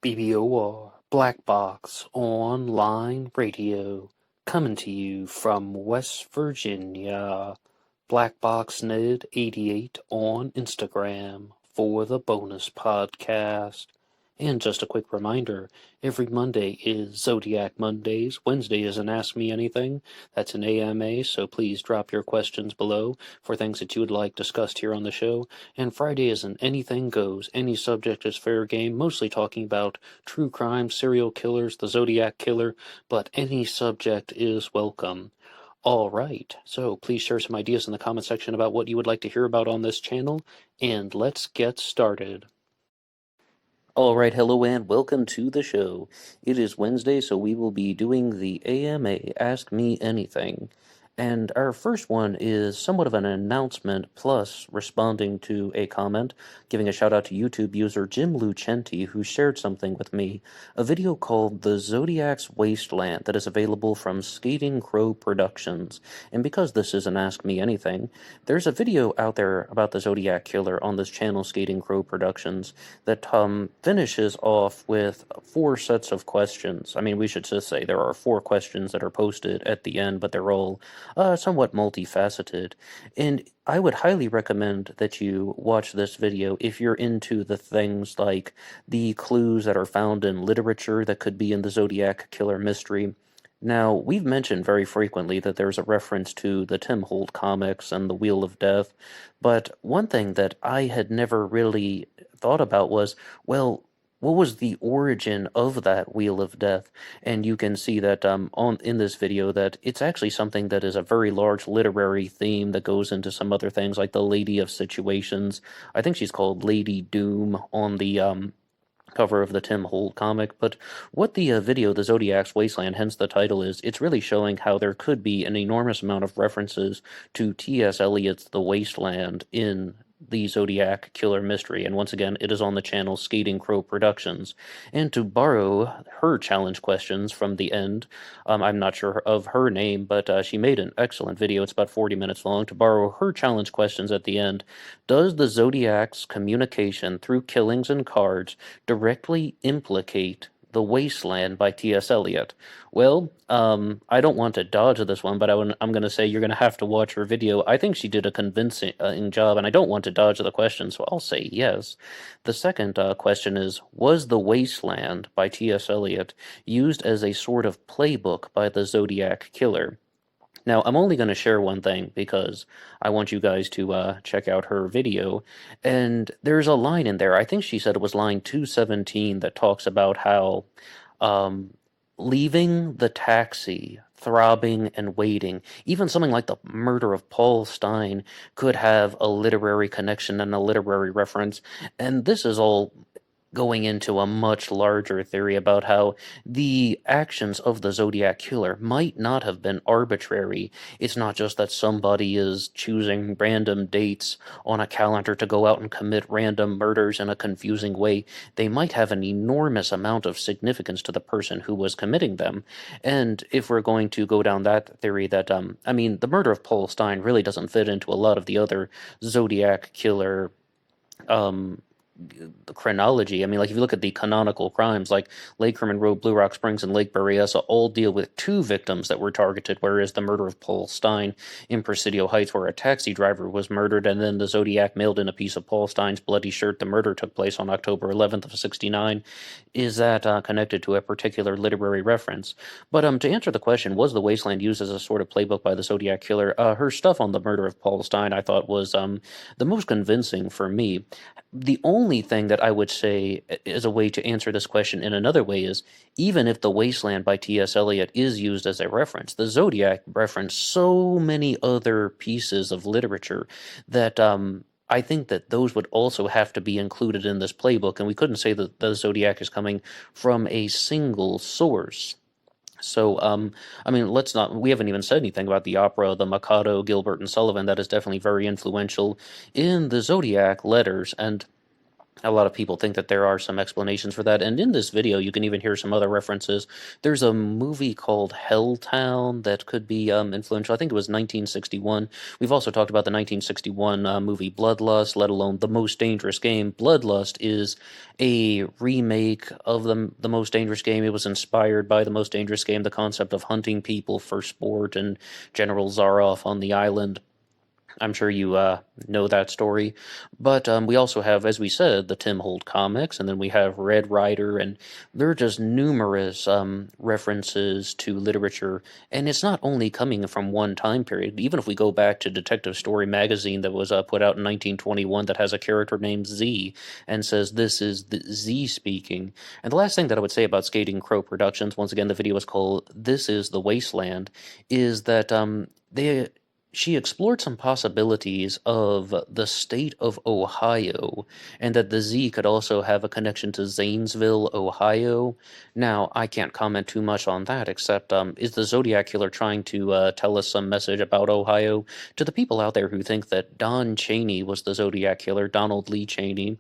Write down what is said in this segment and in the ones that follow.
BBOR, Black Box Online Radio, coming to you from West Virginia. Black Box Ned 88 on Instagram for the bonus podcast. And just a quick reminder, every Monday is Zodiac Mondays, Wednesday is an Ask Me Anything, that's an AMA, so please drop your questions below for things that you would like discussed here on the show, and Friday is an Anything Goes, any subject is fair game, mostly talking about true crime, serial killers, the Zodiac Killer, but any subject is welcome. Alright, so please share some ideas in the comment section about what you would like to hear about on this channel, and let's get started. Alright, hello and welcome to the show. It is Wednesday, so we will be doing the AMA Ask Me Anything. And our first one is somewhat of an announcement plus responding to a comment, giving a shout out to YouTube user Jim Lucenti, who shared something with me, a video called The Zodiac's Wasteland that is available from Skating Crow Productions. And because this is an Ask Me Anything, there's a video out there about the Zodiac Killer on this channel, Skating Crow Productions, that finishes off with 4 sets of questions. I mean, we should just say there are 4 questions that are posted at the end, but they're all somewhat multifaceted, and I would highly recommend that you watch this video if you're into the things like the clues that are found in literature that could be in the Zodiac Killer mystery. Now, we've mentioned very frequently that there's a reference to the Tim Holt comics and the Wheel of Death, but one thing that I had never really thought about was, well, what was the origin of that Wheel of Death? And you can see that in this video that it's actually something that is a very large literary theme that goes into some other things like the Lady of Situations. I think she's called Lady Doom on the cover of the Tim Holt comic, but what the video, The Zodiac's Wasteland, hence the title is, it's really showing how there could be an enormous amount of references to T.S. Eliot's The Wasteland in the Zodiac Killer mystery, and once again, it is on the channel Skating Crow Productions. And to borrow her challenge questions from the end, I'm not sure of her name, but she made an excellent video. It's about 40 minutes long. To borrow her challenge questions at the end, does the Zodiac's communication through killings and cards directly implicate The Wasteland by T.S. Eliot? Well, I don't want to dodge this one, but I'm going to say you're going to have to watch her video. I think she did a convincing job, and I don't want to dodge the question, so I'll say yes. The second question is, was The Wasteland by T.S. Eliot used as a sort of playbook by the Zodiac Killer? Now, I'm only going to share one thing because I want you guys to check out her video, and there's a line in there, I think she said it was line 217, that talks about how leaving the taxi, throbbing and waiting, even something like the murder of Paul Stein could have a literary connection and a literary reference, and this is all going into a much larger theory about how the actions of the Zodiac Killer might not have been arbitrary. It's not just that somebody is choosing random dates on a calendar to go out and commit random murders in a confusing way. They might have an enormous amount of significance to the person who was committing them. And if we're going to go down that theory that, I mean, the murder of Paul Stein really doesn't fit into a lot of the other Zodiac Killer the chronology. I mean, like, if you look at the canonical crimes, like Lake Herman Road, Blue Rock Springs, and Lake Berryessa all deal with 2 victims that were targeted, whereas the murder of Paul Stein in Presidio Heights, where a taxi driver was murdered, and then the Zodiac mailed in a piece of Paul Stein's bloody shirt. The murder took place on October 11th of 69. Is that connected to a particular literary reference? But to answer the question, was The Wasteland used as a sort of playbook by the Zodiac Killer? Her stuff on the murder of Paul Stein, I thought, was the most convincing for me. The only thing that I would say as a way to answer this question in another way is, even if The Wasteland by T.S. Eliot is used as a reference, the Zodiac referenced so many other pieces of literature that I think that those would also have to be included in this playbook, and we couldn't say that the Zodiac is coming from a single source. So, I mean, we haven't even said anything about the opera, The Mikado, Gilbert and Sullivan. That is definitely very influential in the Zodiac letters, and A lot of people think that there are some explanations for that, and in this video you can even hear some other references. There's a movie called Helltown that could be influential. I think it was 1961. We've also talked about the 1961 movie Bloodlust, let alone The Most Dangerous Game. Bloodlust is a remake of the Most Dangerous Game. It was inspired by The Most Dangerous Game, the concept of hunting people for sport, and General Zaroff on the island. I'm sure you know that story. But we also have, as we said, the Tim Holt comics, and then we have Red Rider, and there are just numerous references to literature. And it's not only coming from one time period. Even if we go back to Detective Story magazine that was put out in 1921 that has a character named Z and says, "This is the Z speaking." And the last thing that I would say about Skating Crow Productions, once again, the video is called "This is the Wasteland," is that they she explored some possibilities of the state of Ohio, and that the Z could also have a connection to Zanesville, Ohio. Now, I can't comment too much on that, except is the Zodiac Killer trying to tell us some message about Ohio? To the people out there who think that Don Chaney was the Zodiac Killer, Donald Lee Chaney,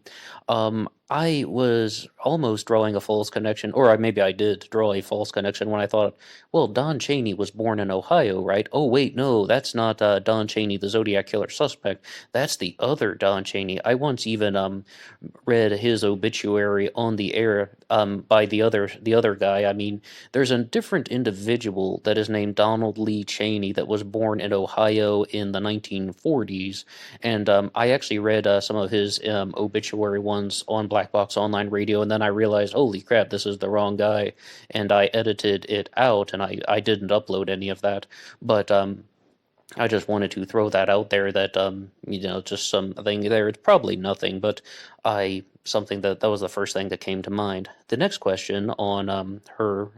I was almost drawing a false connection, or maybe I did draw a false connection when I thought, well, Don Chaney was born in Ohio, right? Oh, wait, no, that's not Don Chaney, the Zodiac Killer suspect. That's the other Don Chaney. I once even read his obituary on the air by the other guy. I mean, there's a different individual that is named Donald Lee Chaney that was born in Ohio in the 1940s, and I actually read some of his obituary ones on Black Box Online Radio, and then I realized, holy crap, this is the wrong guy, and I edited it out, and I didn't upload any of that, but I just wanted to throw that out there that just something there. It's probably nothing, but something that was the first thing that came to mind. The next question on her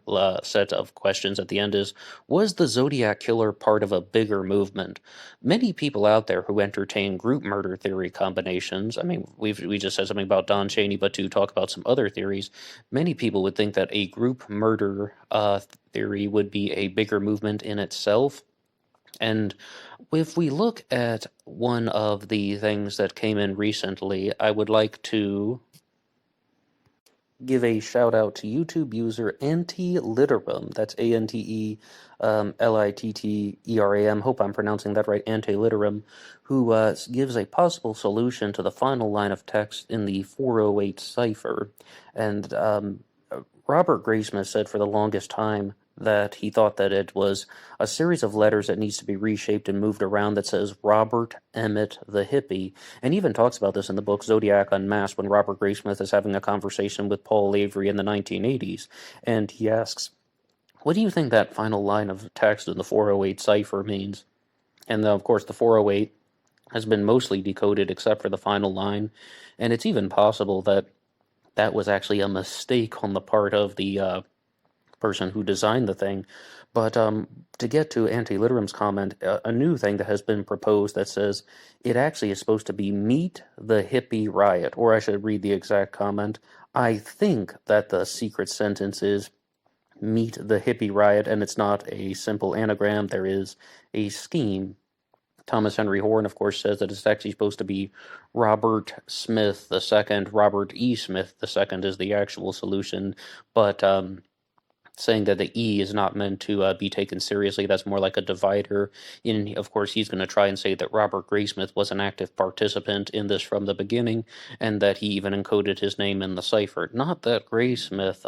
set of questions at the end is, was the Zodiac Killer part of a bigger movement? Many people out there who entertain group murder theory combinations, I mean, we just said something about Don Chaney, but to talk about some other theories, many people would think that a group murder theory would be a bigger movement in itself. And if we look at one of the things that came in recently, I would like to give a shout out to YouTube user Antiliteram. That's Antillitteram. Hope I'm pronouncing that right, Antiliteram, who gives a possible solution to the final line of text in the 408 cipher. And Robert Graysmith said for the longest time that he thought that it was a series of letters that needs to be reshaped and moved around that says Robert Emmett the Hippie, and he even talks about this in the book Zodiac Unmasked when Robert Graysmith is having a conversation with Paul Avery in the 1980s, and he asks, what do you think that final line of text in the 408 cipher means? And of course the 408 has been mostly decoded except for the final line, and it's even possible that that was actually a mistake on the part of the person who designed the thing. But to get to Antiliteram's comment, a new thing that has been proposed that says it actually is supposed to be Meet the Hippie Riot, or I should read the exact comment. I think that the secret sentence is Meet the Hippie Riot, and it's not a simple anagram. There is a scheme. Thomas Henry Horn, of course, says that it's actually supposed to be Robert Smith II. Robert E. Smith II is the actual solution, but saying that the E is not meant to be taken seriously. That's more like a divider. And of course, he's going to try and say that Robert Graysmith was an active participant in this from the beginning, and that he even encoded his name in the cipher. Not that Graysmith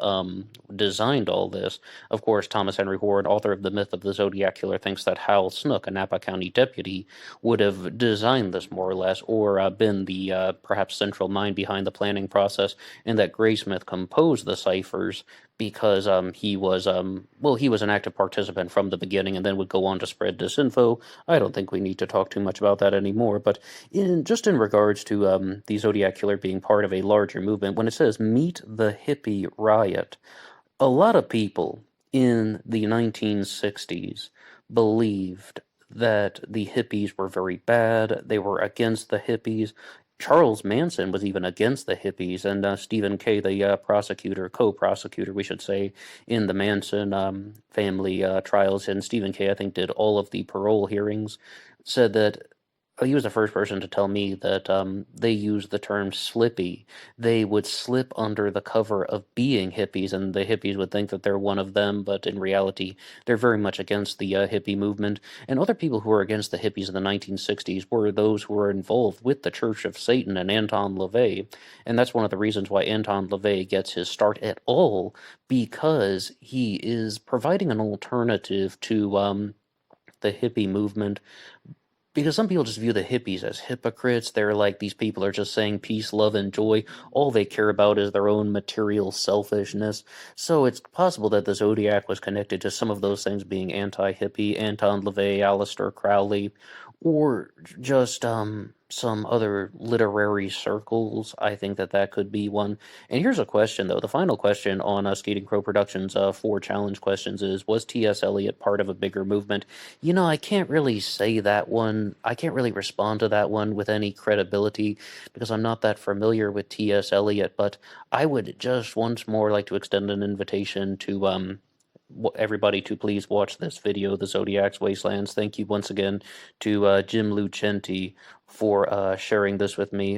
designed all this. Of course, Thomas Henry Ward, author of The Myth of the Zodiac Killer, thinks that Hal Snook, a Napa County deputy, would have designed this more or less, or been the perhaps central mind behind the planning process, and that Graysmith composed the ciphers because he was an active participant from the beginning and then would go on to spread disinfo. I don't think we need to talk too much about that anymore, but in regards to the Zodiac Killer being part of a larger movement, when it says Meet the Hippie Riot, a lot of people in the 1960s believed that the hippies were very bad, they were against the hippies. Charles Manson was even against the hippies, and Stephen Kay, the co-prosecutor, we should say, in the Manson family trials, and Stephen Kay, I think, did all of the parole hearings, said that he was the first person to tell me that they use the term slippy. They would slip under the cover of being hippies, and the hippies would think that they're one of them, but in reality, they're very much against the hippie movement. And other people who were against the hippies in the 1960s were those who were involved with the Church of Satan and Anton LaVey. And that's one of the reasons why Anton LaVey gets his start at all, because he is providing an alternative to the hippie movement, because some people just view the hippies as hypocrites. They're like, these people are just saying peace, love, and joy. All they care about is their own material selfishness. So it's possible that the Zodiac was connected to some of those things being anti-hippie, Anton LaVey, Aleister Crowley, or just some other literary circles. I think that that could be one. And here's a question, though. The final question on Skating Crow Productions' 4 challenge questions is, was T.S. Eliot part of a bigger movement? I can't really say that one. I can't really respond to that one with any credibility because I'm not that familiar with T.S. Eliot, but I would just once more like to extend an invitation to everybody to please watch this video, The Zodiac's Wastelands. Thank you once again to Jim Lucenti for sharing this with me.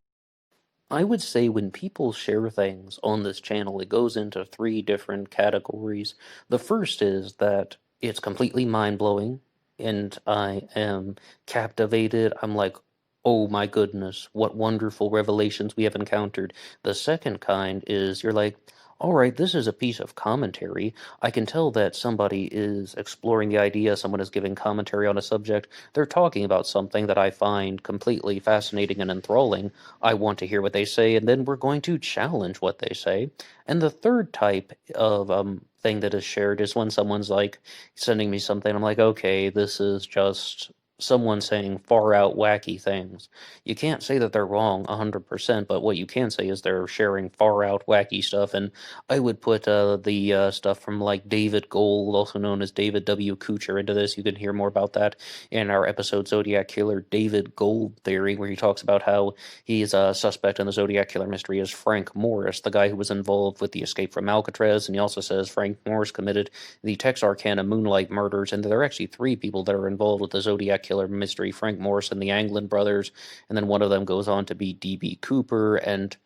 I would say when people share things on this channel, it goes into 3 different categories. The first is that it's completely mind-blowing, and I am captivated. I'm like, oh my goodness, what wonderful revelations we have encountered. The second kind is you're like, all right, this is a piece of commentary. I can tell that somebody is exploring the idea, someone is giving commentary on a subject. They're talking about something that I find completely fascinating and enthralling. I want to hear what they say, and then we're going to challenge what they say. And the third type of thing that is shared is when someone's like sending me something. I'm like, okay, this is just someone saying far out wacky things. You can't say that they're wrong 100%, but what you can say is they're sharing far out wacky stuff. And I would put the stuff from like David Gold, also known as David W. Kuchar, into this. You can hear more about that in our episode Zodiac Killer David Gold Theory, where he talks about how he's a suspect in the Zodiac Killer mystery as Frank Morris, the guy who was involved with the escape from Alcatraz. And he also says Frank Morris committed the Texarkana Moonlight murders, and there are actually 3 people that are involved with the Zodiac Killer mystery: Frank Morris and the Anglin brothers, and then one of them goes on to be D.B. Cooper. And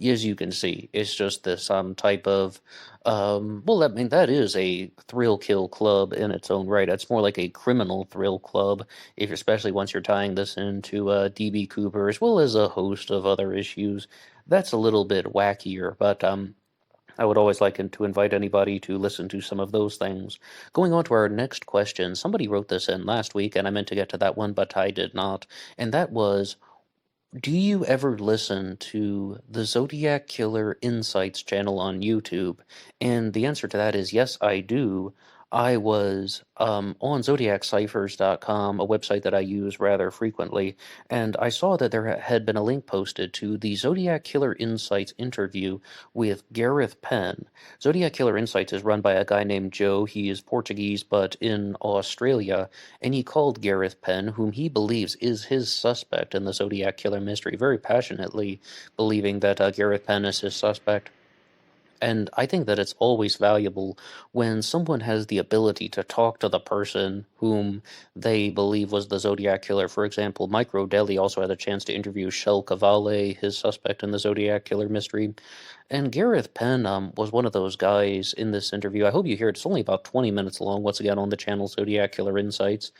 as you can see, it's just this type of well, I mean, that is a thrill kill club in its own right. It's more like a criminal thrill club, if especially once you're tying this into D.B. Cooper, as well as a host of other issues. That's a little bit wackier, but I would always like to invite anybody to listen to some of those things. Going on to our next question, somebody wrote this in last week, and I meant to get to that one, but I did not. And that was, do you ever listen to the Zodiac Killer Insights channel on YouTube? And the answer to that is yes, I do. I was on zodiacciphers.com, a website that I use rather frequently, and I saw that there had been a link posted to the Zodiac Killer Insights interview with Gareth Penn. Zodiac Killer Insights is run by a guy named Joe. He is Portuguese, but in Australia, and he called Gareth Penn, whom he believes is his suspect in the Zodiac Killer mystery, very passionately believing that Gareth Penn is his suspect. And I think that it's always valuable when someone has the ability to talk to the person whom they believe was the Zodiac Killer. For example, Mike Rodelli also had a chance to interview Shel Cavalli, his suspect in the Zodiac Killer mystery. And Gareth Penn was one of those guys in this interview. I hope you hear it. It's only about 20 minutes long, once again, on the channel Zodiac Killer Insights.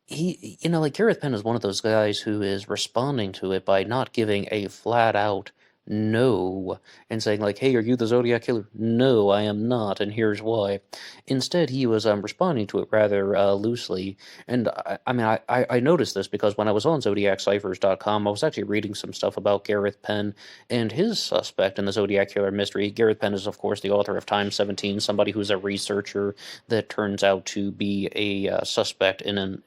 Like Gareth Penn is one of those guys who is responding to it by not giving a flat out no, and saying like, hey, are you the Zodiac Killer? No, I am not, and here's why. Instead, he was responding to it rather loosely. And I noticed this because when I was on zodiacciphers.com, I was actually reading some stuff about Gareth Penn and his suspect in the Zodiac Killer mystery. Gareth Penn is, of course, the author of Time 17, somebody who's a researcher that turns out to be a suspect in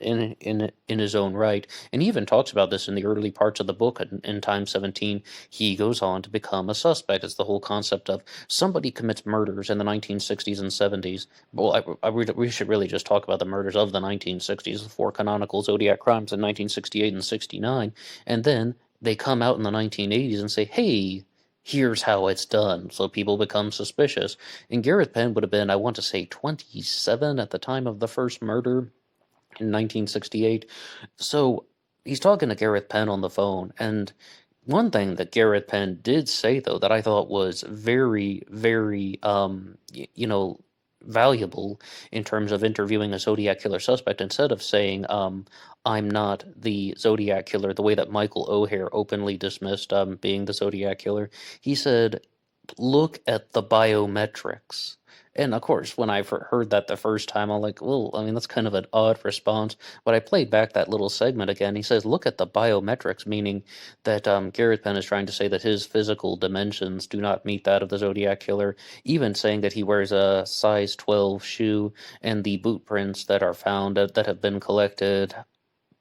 his own right. And he even talks about this in the early parts of the book in Time 17. He goes on to become a suspect. It's the whole concept of somebody commits murders in the 1960s and 70s. Well, we should really just talk about the murders of the 1960s, the 4 canonical Zodiac crimes in 1968 and 69, and then they come out in the 1980s and say, hey, here's how it's done. So people become suspicious. And Gareth Penn would have been, I want to say, 27 at the time of the first murder in 1968. So he's talking to Gareth Penn on the phone, and one thing that Gareth Penn did say, though, that I thought was very, very, valuable in terms of interviewing a Zodiac killer suspect, instead of saying, I'm not the Zodiac killer, the way that Michael O'Hare openly dismissed being the Zodiac killer, he said, look at the biometrics. And of course, when I heard that the first time, I'm like, well, I mean, that's kind of an odd response. But I played back that little segment again. He says, look at the biometrics, meaning that Gareth Penn is trying to say that his physical dimensions do not meet that of the Zodiac Killer, even saying that he wears a size 12 shoe, and the boot prints that are found that have been collected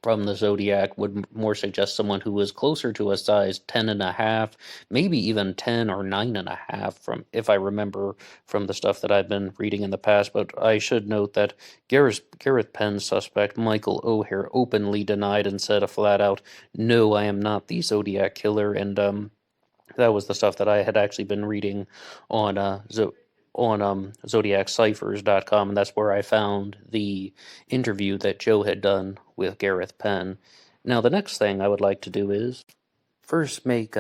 from the Zodiac would more suggest someone who was closer to a size 10 and a half, maybe even 10 or 9 and a half, from if I remember from the stuff that I've been reading in the past. But I should note that Gareth Penn's suspect, Michael O'Hare, openly denied and said a flat out, no, I am not the Zodiac killer. And that was the stuff that I had actually been reading on zodiacciphers.com, and that's where I found the interview that Joe had done with Gareth Penn. Now, the next thing I would like to do is first make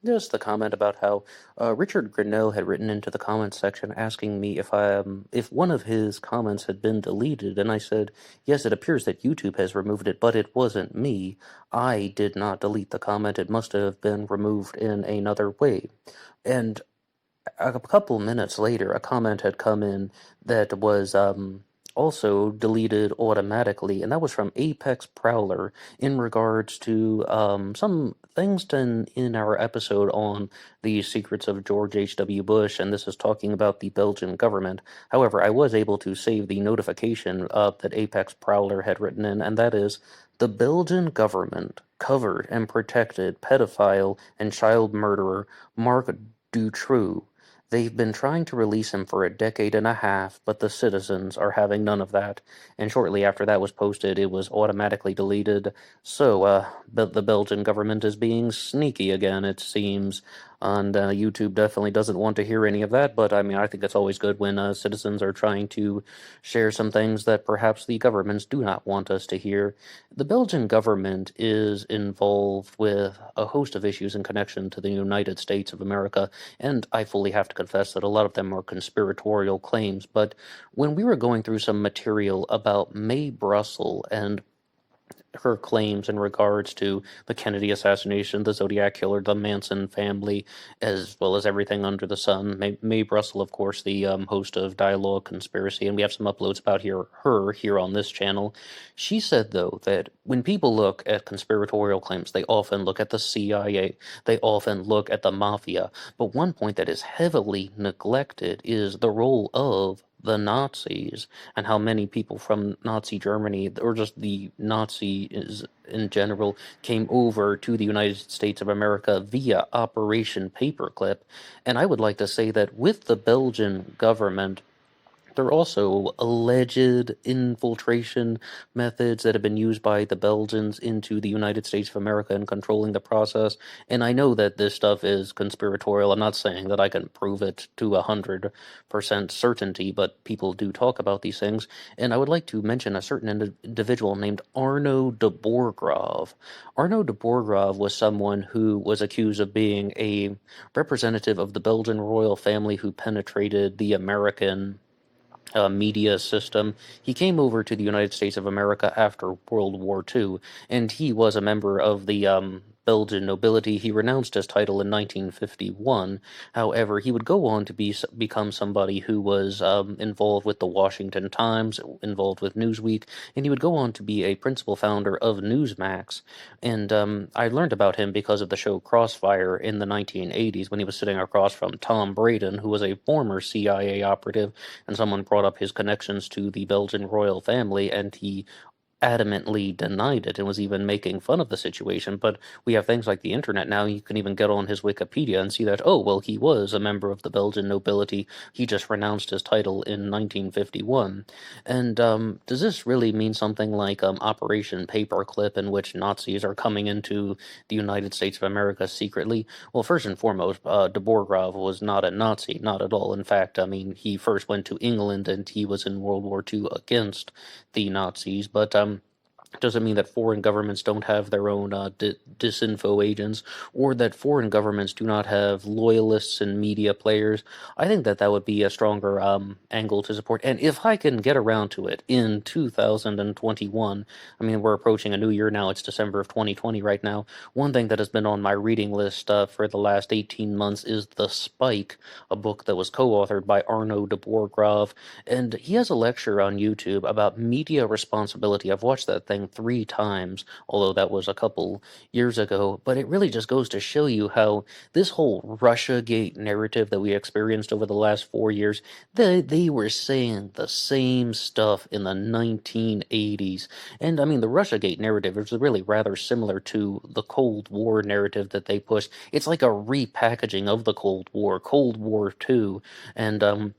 just the comment about how Richard Grinnell had written into the comments section asking me if one of his comments had been deleted, and I said, yes, it appears that YouTube has removed it, but it wasn't me. I did not delete the comment. It must have been removed in another way. And a couple minutes later, a comment had come in that was also deleted automatically, and that was from Apex Prowler in regards to some things done in our episode on the secrets of George H.W. Bush, and this is talking about the Belgian government. However, I was able to save the notification that Apex Prowler had written in, and that is, the Belgian government covered and protected pedophile and child murderer Marc Dutroux. They've been trying to release him for a decade and a half, but the citizens are having none of that. And shortly after that was posted, it was automatically deleted. So, the Belgian government is being sneaky again, it seems. And YouTube definitely doesn't want to hear any of that, but I mean, I think it's always good when citizens are trying to share some things that perhaps the governments do not want us to hear. The Belgian government is involved with a host of issues in connection to the United States of America, and I fully have to confess that a lot of them are conspiratorial claims. But when we were going through some material about Mae Brussel and her claims in regards to the Kennedy assassination, the Zodiac killer, the Manson family, as well as everything under the sun. Mae Brussel, of course, the host of Dialogue Conspiracy, and we have some uploads about her here on this channel. She said, though, that when people look at conspiratorial claims, they often look at the CIA, they often look at the mafia, but one point that is heavily neglected is the role of the Nazis, and how many people from Nazi Germany, or just the Nazis in general, came over to the United States of America via Operation Paperclip. And I would like to say that with the Belgian government, there are also alleged infiltration methods that have been used by the Belgians into the United States of America and controlling the process. And I know that this stuff is conspiratorial. I'm not saying that I can prove it to 100% certainty, but people do talk about these things. And I would like to mention a certain individual named Arno De Borgrove. Arno De Borgrove was someone who was accused of being a representative of the Belgian royal family who penetrated the American media system. He came over to the United States of America after World War II, and he was a member of the Belgian nobility. He renounced his title in 1951. However, he would go on to become somebody who was involved with the Washington Times, involved with Newsweek, and he would go on to be a principal founder of Newsmax. And I learned about him because of the show Crossfire in the 1980s, when he was sitting across from Tom Braden, who was a former CIA operative, and someone brought up his connections to the Belgian royal family, and he adamantly denied it and was even making fun of the situation. But we have things like the internet now. You can even get on his Wikipedia and see that, oh, well, he was a member of the Belgian nobility. He just renounced his title in 1951. And does this really mean something like Operation Paperclip, in which Nazis are coming into the United States of America secretly? Well, first and foremost, De Borgrove was not a Nazi, not at all. In fact, I mean, he first went to England and he was in World War II against the Nazis, but doesn't mean that foreign governments don't have their own disinfo agents, or that foreign governments do not have loyalists and media players. I think that that would be a stronger angle to support. And if I can get around to it in 2021, I mean, we're approaching a new year now. It's December of 2020 right now. One thing that has been on my reading list for the last 18 months is The Spike, a book that was co-authored by Arno De Borgrove. And he has a lecture on YouTube about media responsibility. I've watched that thing 3 times, although that was a couple years ago. But it really just goes to show you how this whole Russiagate narrative that we experienced over the last 4 years, they were saying the same stuff in the 1980s. And I mean, the Russiagate narrative is really rather similar to the Cold War narrative that they pushed. It's like a repackaging of the Cold War, Cold War II. And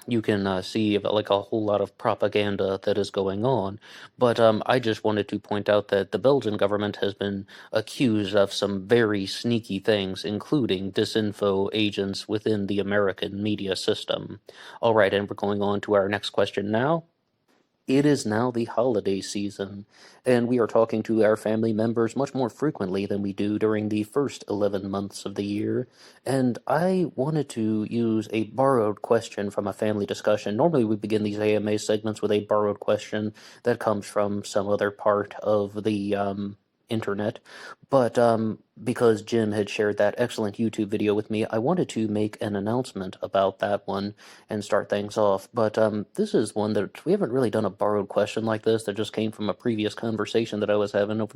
you can see like a whole lot of propaganda that is going on. But I just wanted to point out that the Belgian government has been accused of some very sneaky things, including disinfo agents within the American media system. All right, and we're going on to our next question now. It is now the holiday season, and we are talking to our family members much more frequently than we do during the first 11 months of the year. And I wanted to use a borrowed question from a family discussion. Normally, we begin these AMA segments with a borrowed question that comes from some other part of the internet. But because Jim had shared that excellent YouTube video with me, I wanted to make an announcement about that one and start things off. But this is one that we haven't really done a borrowed question like this that just came from a previous conversation that I was having over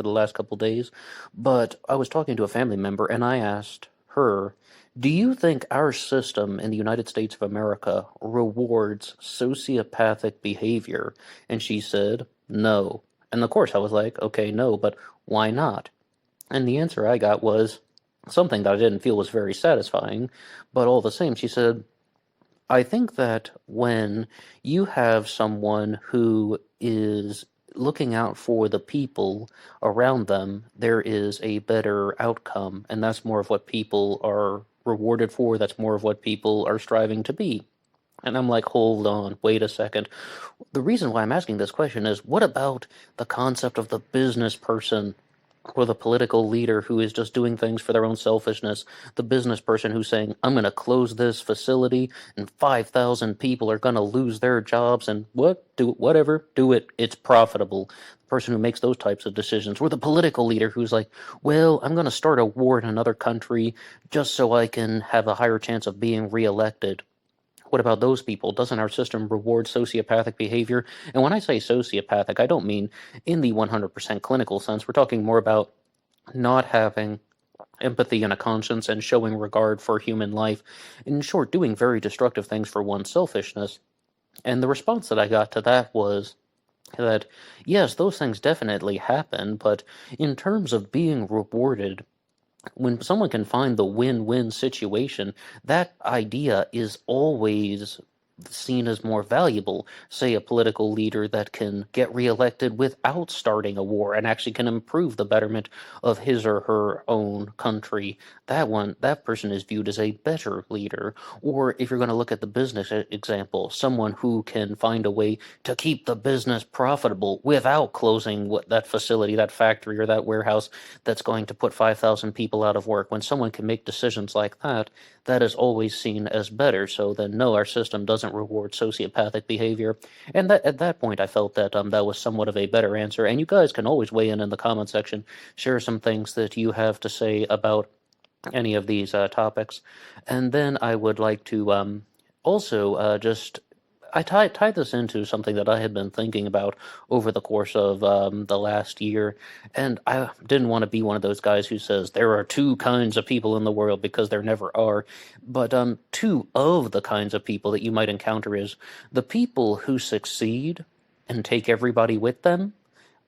the last couple days. But I was talking to a family member and I asked her, do you think our system in the United States of America rewards sociopathic behavior? And she said, no. And of course I was like, okay, no, but why not? And the answer I got was something that I didn't feel was very satisfying, but all the same, she said, I think that when you have someone who is looking out for the people around them, there is a better outcome, and that's more of what people are rewarded for, that's more of what people are striving to be. And I'm like, hold on, wait a second. The reason why I'm asking this question is, what about the concept of the business person or the political leader who is just doing things for their own selfishness, the business person who's saying, I'm going to close this facility and 5,000 people are going to lose their jobs and whatever, do it, it's profitable. The person who makes those types of decisions, or the political leader who's like, well, I'm going to start a war in another country just so I can have a higher chance of being reelected. What about those people? Doesn't our system reward sociopathic behavior? And when I say sociopathic, I don't mean in the 100% clinical sense. We're talking more about not having empathy and a conscience and showing regard for human life. In short, doing very destructive things for one's selfishness. And the response that I got to that was that, yes, those things definitely happen, but in terms of being rewarded, when someone can find the win-win situation, that idea is always seen as more valuable. Say a political leader that can get reelected without starting a war and actually can improve the betterment of his or her own country. That person is viewed as a better leader. Or if you're going to look at the business example, someone who can find a way to keep the business profitable without closing that facility, that factory, or that warehouse that's going to put 5,000 people out of work. When someone can make decisions like that, that is always seen as better. So then, no, our system doesn't reward sociopathic behavior. And at that point, I felt that that was somewhat of a better answer. And you guys can always weigh in the comment section, share some things that you have to say about any of these topics. And then I would like to also just I tie this into something that I had been thinking about over the course of the last year, and I didn't want to be one of those guys who says there are two kinds of people in the world, because there never are. But two of the kinds of people that you might encounter is the people who succeed and take everybody with them,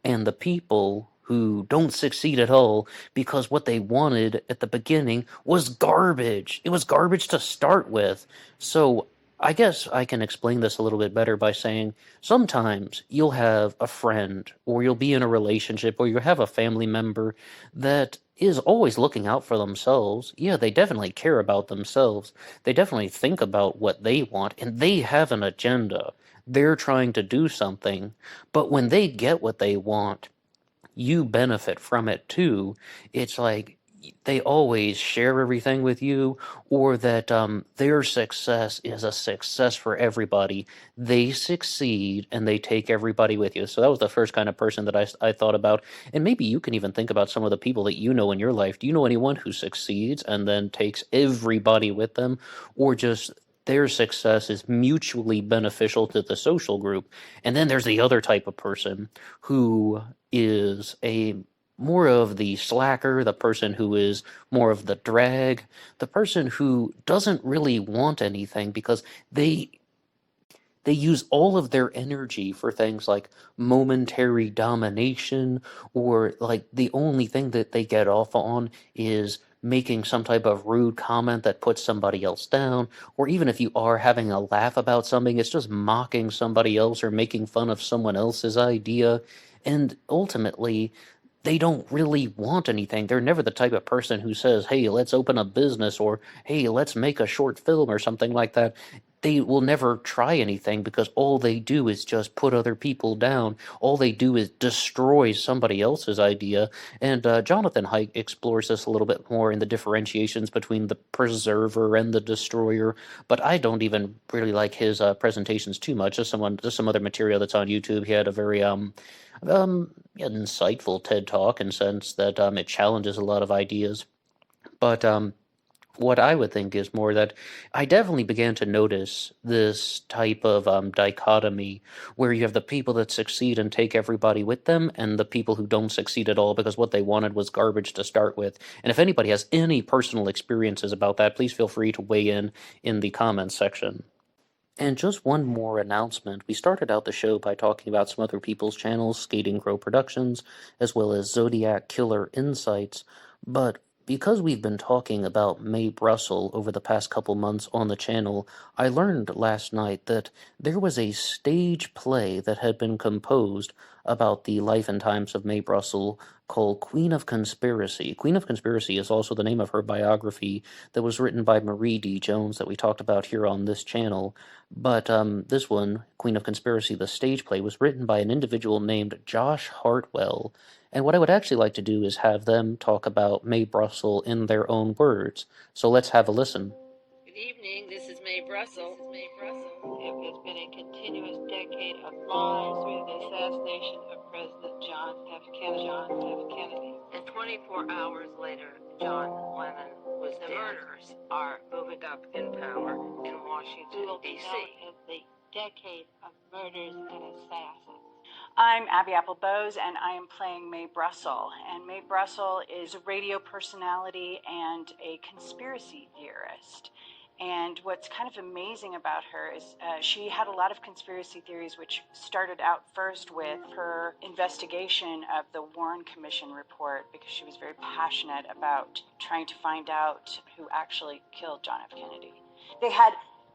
and the people who don't succeed at all because what they wanted at the beginning was garbage. It was garbage to start with. So I guess I can explain this a little bit better by saying sometimes you'll have a friend, or you'll be in a relationship, or you have a family member that is always looking out for themselves. Yeah, they definitely care about themselves. They definitely think about what they want, and they have an agenda. they're trying to do something, but when they get what they want, you benefit from it too. It's like they always share everything with you, or that their success is a success for everybody. They succeed and they take everybody with you. So that was the first kind of person that I thought about. And maybe you can even think about some of the people that you know in your life. Do you know anyone who succeeds and then takes everybody with them, or just their success is mutually beneficial to the social group? And then there's the other type of person who is a more of the slacker, the person who is more of the drag, the person who doesn't really want anything because they use all of their energy for things like momentary domination, or like the only thing that they get off on is making some type of rude comment that puts somebody else down, or even if you are having a laugh about something, it's just mocking somebody else or making fun of someone else's idea. And ultimately, they don't really want anything. They're never the type of person who says, hey, let's open a business, or hey, let's make a short film or something like that. They will never try anything because all they do is just put other people down. All they do is destroy somebody else's idea. And Jonathan Haidt explores this a little bit more in the differentiations between the preserver and the destroyer. But I don't even really like his presentations too much. Just some other material that's on YouTube. He had a very insightful TED Talk in the sense that it challenges a lot of ideas. But what I would think is more that I definitely began to notice this type of dichotomy where you have the people that succeed and take everybody with them, and the people who don't succeed at all because what they wanted was garbage to start with. And if anybody has any personal experiences about that, please feel free to weigh in the comments section. And just one more announcement. We started out the show by talking about some other people's channels, Skating Crow Productions, as well as Zodiac Killer Insights, but because we've been talking about Mae Brussel over the past couple months on the channel, I learned last night that there was a stage play that had been composed about the life and times of Mae Brussel called Queen of Conspiracy. Queen of Conspiracy is also the name of her biography that was written by Marie D. Jones that we talked about here on this channel. But this one, Queen of Conspiracy, the stage play, was written by an individual named Josh Hartwell. And what I would actually like to do is have them talk about Mae Brussel in their own words. So let's have a listen. Good evening, this is Mae Brussel. It has been a continuous decade of lies through the assassination of President John F. Kennedy. And 24 hours later, John Lennon was dead. The murderers are moving up in power in Washington, D.C. As the decade of murders and assassins. I'm Abby Apple-Bose, and I am playing Mae Brussel. And Mae Brussel is a radio personality and a conspiracy theorist. And what's kind of amazing about her is she had a lot of conspiracy theories, which started out first with her investigation of the Warren Commission report, because she was very passionate about trying to find out who actually killed John F. Kennedy. They had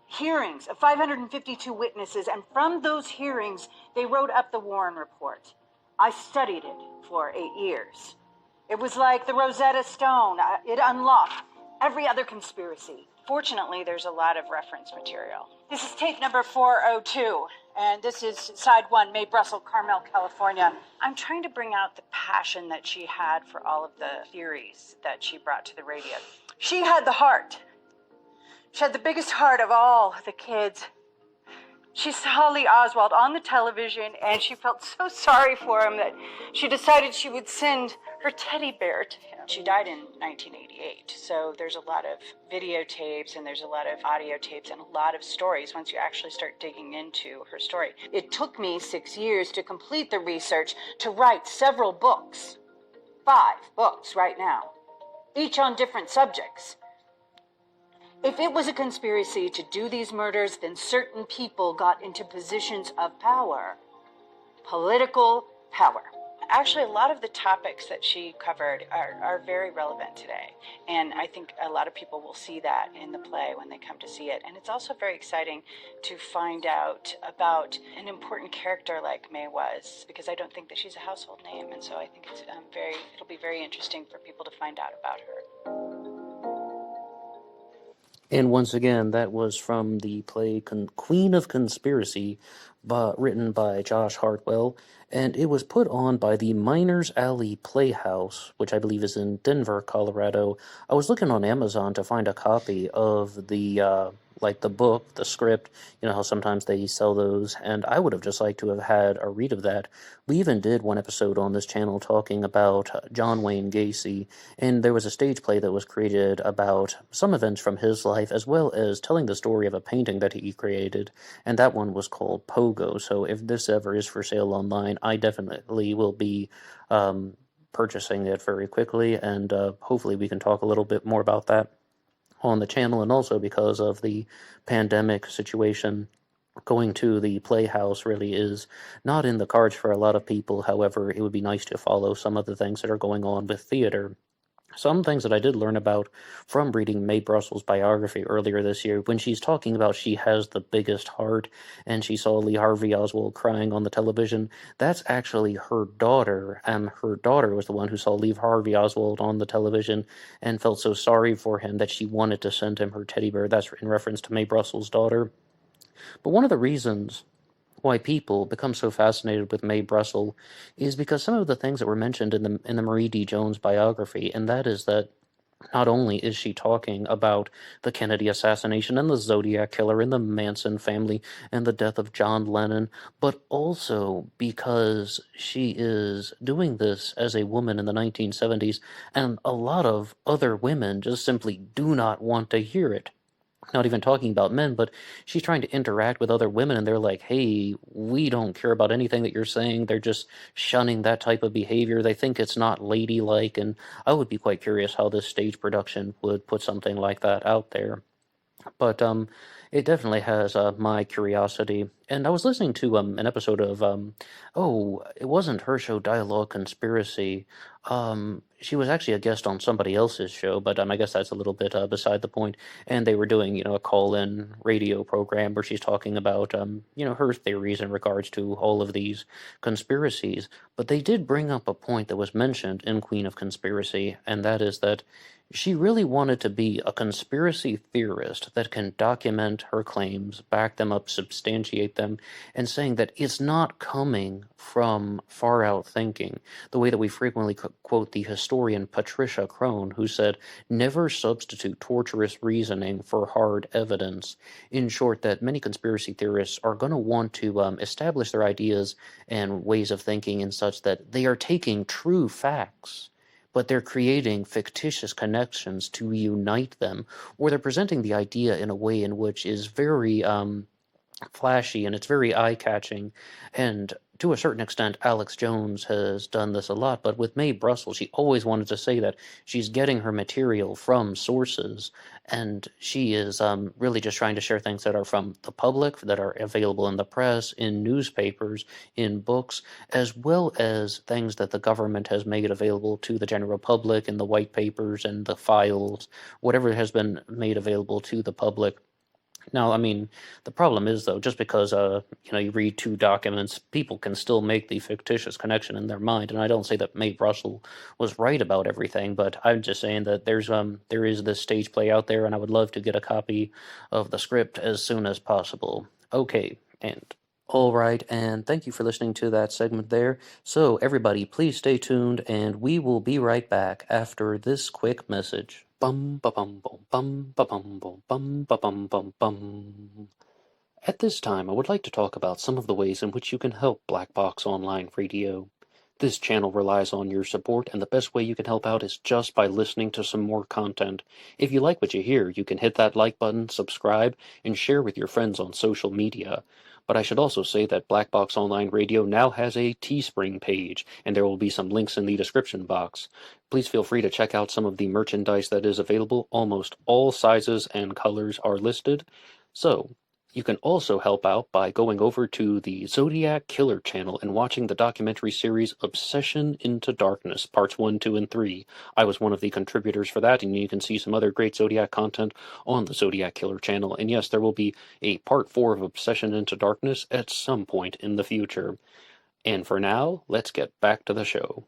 hearings of 552 witnesses, and from those hearings, they wrote up the Warren report. I studied it for 8 years. It was like the Rosetta Stone. It unlocked every other conspiracy. Fortunately, there's a lot of reference material. This is tape number 402, and this is side one, Mae Brussel, Carmel, California. I'm trying to bring out the passion that she had for all of the theories that she brought to the radio. She had the heart. She had the biggest heart of all the kids. She saw Lee Oswald on the television, and she felt so sorry for him that she decided she would send her teddy bear to him. She died in 1988, so there's a lot of videotapes, and there's a lot of audio tapes, and a lot of stories once you actually start digging into her story. It took me 6 years to complete the research, to write several books. 5 books right now, each on different subjects. If it was a conspiracy to do these murders, then certain people got into positions of power. Political power. Actually, a lot of the topics that she covered are very relevant today. And I think a lot of people will see that in the play when they come to see it. And it's also very exciting to find out about an important character like Mae was, because I don't think that she's a household name. And so I think it'll be very interesting for people to find out about her. And once again, that was from the play Queen of Conspiracy, written by Josh Hartwell, and it was put on by the Miners Alley Playhouse, which I believe is in Denver, Colorado. I was looking on Amazon to find a copy of the book, the script. You know how sometimes they sell those, and I would have just liked to have had a read of that. We even did one episode on this channel talking about John Wayne Gacy, and there was a stage play that was created about some events from his life, as well as telling the story of a painting that he created, and that one was called Pogo. So if this ever is for sale online, I definitely will be purchasing it very quickly, and hopefully we can talk a little bit more about that on the channel, and also because of the pandemic situation, going to the Playhouse really is not in the cards for a lot of people. However, it would be nice to follow some of the things that are going on with theater. Some things that I did learn about from reading Mae Brussel's biography earlier this year, when she's talking about she has the biggest heart and she saw Lee Harvey Oswald crying on the television, that's actually her daughter, and her daughter was the one who saw Lee Harvey Oswald on the television and felt so sorry for him that she wanted to send him her teddy bear. That's in reference to Mae Brussel's daughter. But one of the reasons why people become so fascinated with Mae Brussel is because some of the things that were mentioned in the Marie D. Jones biography, and that is that not only is she talking about the Kennedy assassination and the Zodiac killer and the Manson family and the death of John Lennon, but also because she is doing this as a woman in the 1970s, and a lot of other women just simply do not want to hear it. Not even talking about men, but she's trying to interact with other women, and they're like, hey, we don't care about anything that you're saying. They're just shunning that type of behavior. They think it's not ladylike, and I would be quite curious how this stage production would put something like that out there. But it definitely has my curiosity. And I was listening to an episode of it wasn't her show, Dialogue Conspiracy. She was actually a guest on somebody else's show, but I guess that's a little bit beside the point. And they were doing, a call-in radio program where she's talking about, her theories in regards to all of these conspiracies. But they did bring up a point that was mentioned in Queen of Conspiracy, and that is that she really wanted to be a conspiracy theorist that can document her claims, back them up, substantiate them, and saying that it's not coming from far-out thinking, the way that we frequently quote the historian Patricia Crone, who said, never substitute torturous reasoning for hard evidence. In short, that many conspiracy theorists are going to want to establish their ideas and ways of thinking in such that they are taking true facts, but they're creating fictitious connections to unite them, or they're presenting the idea in a way in which is very flashy and it's very eye-catching. And to a certain extent, Alex Jones has done this a lot, but with Mae Brussel, she always wanted to say that she's getting her material from sources, and she is really just trying to share things that are from the public, that are available in the press, in newspapers, in books, as well as things that the government has made available to the general public in the white papers and the files, whatever has been made available to the public. Now, I mean, the problem is, though, just because, you read two documents, people can still make the fictitious connection in their mind. And I don't say that Mae Brussel was right about everything, but I'm just saying that there is this stage play out there, and I would love to get a copy of the script as soon as possible. Okay, and all right, and thank you for listening to that segment there. So, everybody, please stay tuned, and we will be right back after this quick message. Bum ba bum bum bum ba bum bum bum ba bum bum bum. At this time, I would like to talk about some of the ways in which you can help Black Box Online Radio. This channel relies on your support, and the best way you can help out is just by listening to some more content. If you like what you hear, you can hit that like button, subscribe, and share with your friends on social media. But I should also say that Black Box Online Radio now has a Teespring page, and there will be some links in the description box. Please feel free to check out some of the merchandise that is available. Almost all sizes and colors are listed. So, you can also help out by going over to the Zodiac Killer channel and watching the documentary series Obsession into Darkness, parts 1, 2, and 3. I was one of the contributors for that, and you can see some other great Zodiac content on the Zodiac Killer channel. And yes, there will be a part 4 of Obsession into Darkness at some point in the future. And for now, let's get back to the show.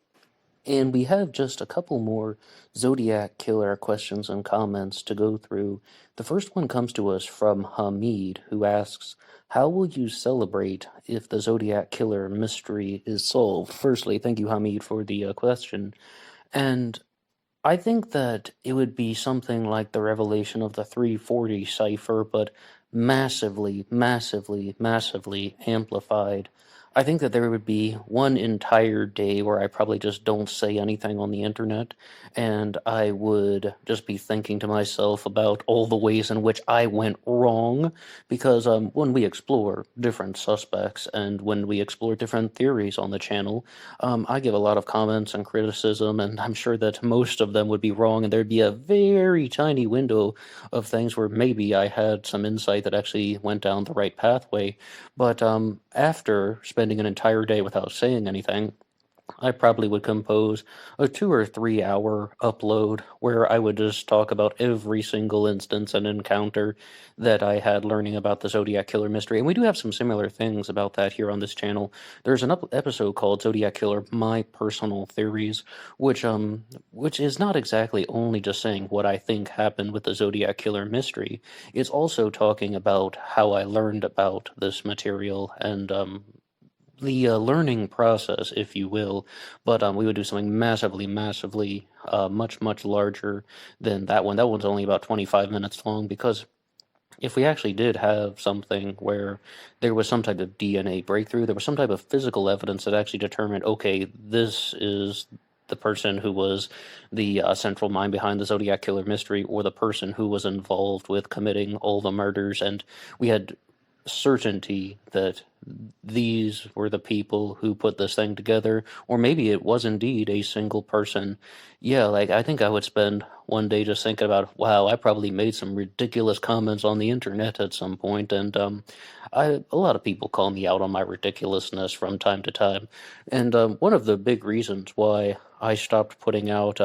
And we have just a couple more Zodiac Killer questions and comments to go through. The first one comes to us from Hamid, who asks, how will you celebrate if the Zodiac Killer mystery is solved? Firstly, thank you, Hamid, for the question. And I think that it would be something like the revelation of the 340 cipher, but massively, massively, massively amplified. I think that there would be one entire day where I probably just don't say anything on the internet, and I would just be thinking to myself about all the ways in which I went wrong, because when we explore different suspects and when we explore different theories on the channel, I give a lot of comments and criticism, and I'm sure that most of them would be wrong, and there'd be a very tiny window of things where maybe I had some insight that actually went down the right pathway. But after spending an entire day without saying anything, I probably would compose a 2 or 3 hour upload where I would just talk about every single instance and encounter that I had learning about the Zodiac Killer mystery. And we do have some similar things about that here on this channel. There's an episode called Zodiac Killer: My Personal Theories, which is not exactly only just saying what I think happened with the Zodiac Killer mystery. It's also talking about how I learned about this material and the learning process, if you will, but we would do something massively, massively, much, much larger than that one. That one's only about 25 minutes long, because if we actually did have something where there was some type of DNA breakthrough, there was some type of physical evidence that actually determined, okay, this is the person who was the central mind behind the Zodiac Killer mystery, or the person who was involved with committing all the murders, and we had certainty that these were the people who put this thing together, or maybe it was indeed a single person. Yeah, like I think I would spend one day just thinking about, wow, I probably made some ridiculous comments on the internet at some point, and a lot of people call me out on my ridiculousness from time to time, and one of the big reasons why I stopped putting out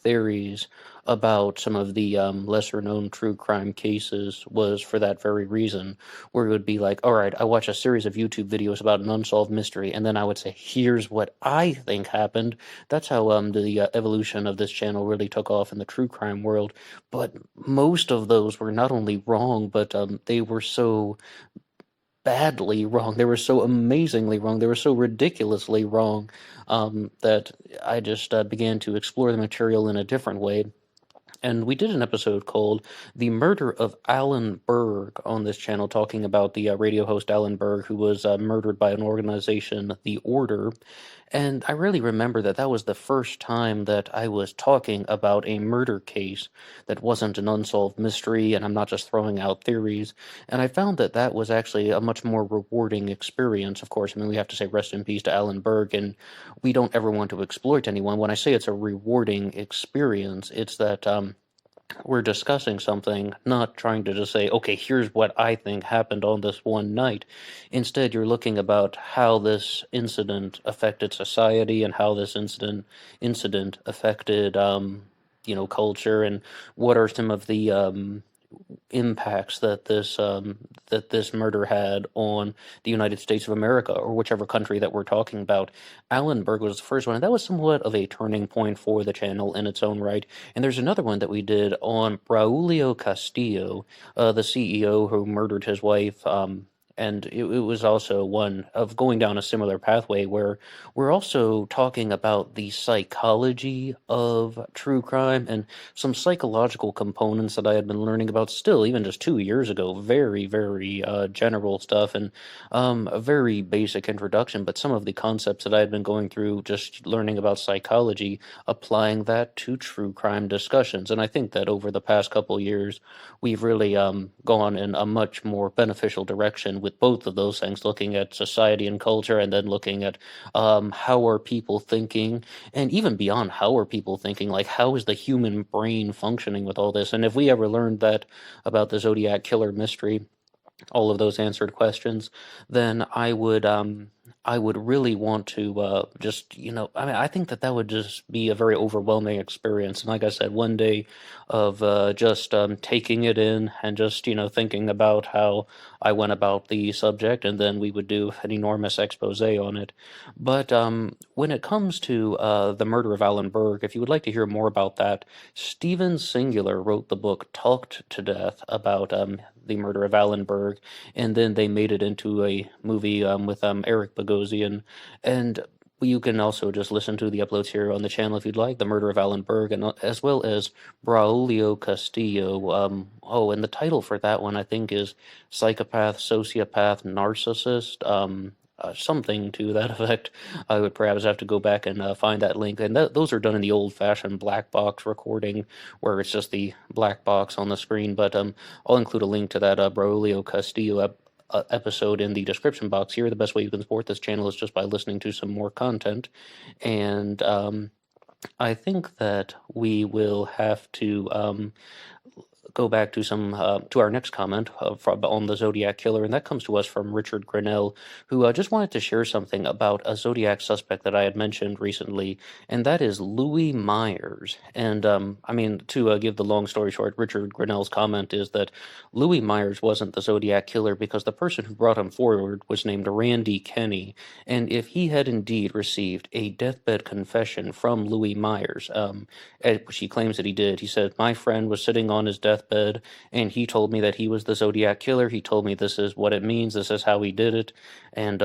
theories about some of the lesser known true crime cases was for that very reason, where it would be like, all right, I watch a series of YouTube videos about an unsolved mystery, and then I would say, here's what I think happened. That's how the evolution of this channel really took off in the true crime world. But most of those were not only wrong, but they were so badly wrong. They were so amazingly wrong. They were so ridiculously wrong, that I just began to explore the material in a different way. And we did an episode called The Murder of Alan Berg on this channel, talking about the radio host Alan Berg, who was murdered by an organization, The Order. And I really remember that that was the first time that I was talking about a murder case that wasn't an unsolved mystery, and I'm not just throwing out theories. And I found that that was actually a much more rewarding experience. Of course, I mean, we have to say rest in peace to Alan Berg, and we don't ever want to exploit anyone. When I say it's a rewarding experience, it's that we're discussing something, not trying to just say, okay, here's what I think happened on this one night. Instead, you're looking about how this incident affected society, and how this incident affected, culture, and what are some of the impacts that this murder had on the United States of America, or whichever country that we're talking about. Alan Berg was the first one, and that was somewhat of a turning point for the channel in its own right. And there's another one that we did on Braulio Castillo, the CEO who murdered his wife. And it was also one of going down a similar pathway, where we're also talking about the psychology of true crime and some psychological components that I had been learning about still, even just 2 years ago. Very, very general stuff, and a very basic introduction, but some of the concepts that I had been going through, just learning about psychology, applying that to true crime discussions. And I think that over the past couple years, we've really gone in a much more beneficial direction with both of those things, looking at society and culture, and then looking at how are people thinking, and even beyond how are people thinking, like how is the human brain functioning with all this. And if we ever learned that about the Zodiac Killer mystery, all of those answered questions, then I would really want to just, I mean, I think that that would just be a very overwhelming experience. And like I said, one day of just taking it in and just, thinking about how I went about the subject, and then we would do an enormous expose on it. But when it comes to the murder of Alan Berg, if you would like to hear more about that, Steven Singular wrote the book Talked to Death about the murder of Alan Berg, and then they made it into a movie with Eric Bogosian, and you can also just listen to the uploads here on the channel if you'd like. The Murder of Alan Berg, and as well as Braulio Castillo. And the title for that one I think is Psychopath, Sociopath, Narcissist. Something to that effect. I would perhaps have to go back and find that link. And those are done in the old-fashioned black box recording, where it's just the black box on the screen. But I'll include a link to that Braulio Castillo episode in the description box here. The best way you can support this channel is just by listening to some more content. And I think that we will have to go back to to our next comment on the Zodiac killer, and that comes to us from Richard Grinnell, who just wanted to share something about a Zodiac suspect that I had mentioned recently, and that is Louis Myers. And I mean, to give the long story short, Richard Grinnell's comment is that Louis Myers wasn't the Zodiac killer because the person who brought him forward was named Randy Kenny, and if he had indeed received a deathbed confession from Louis Myers, which he claims that he did, he said, "My friend was sitting on his deathbed, and he told me that he was the Zodiac killer. He told me this is what it means, this is how he did it, and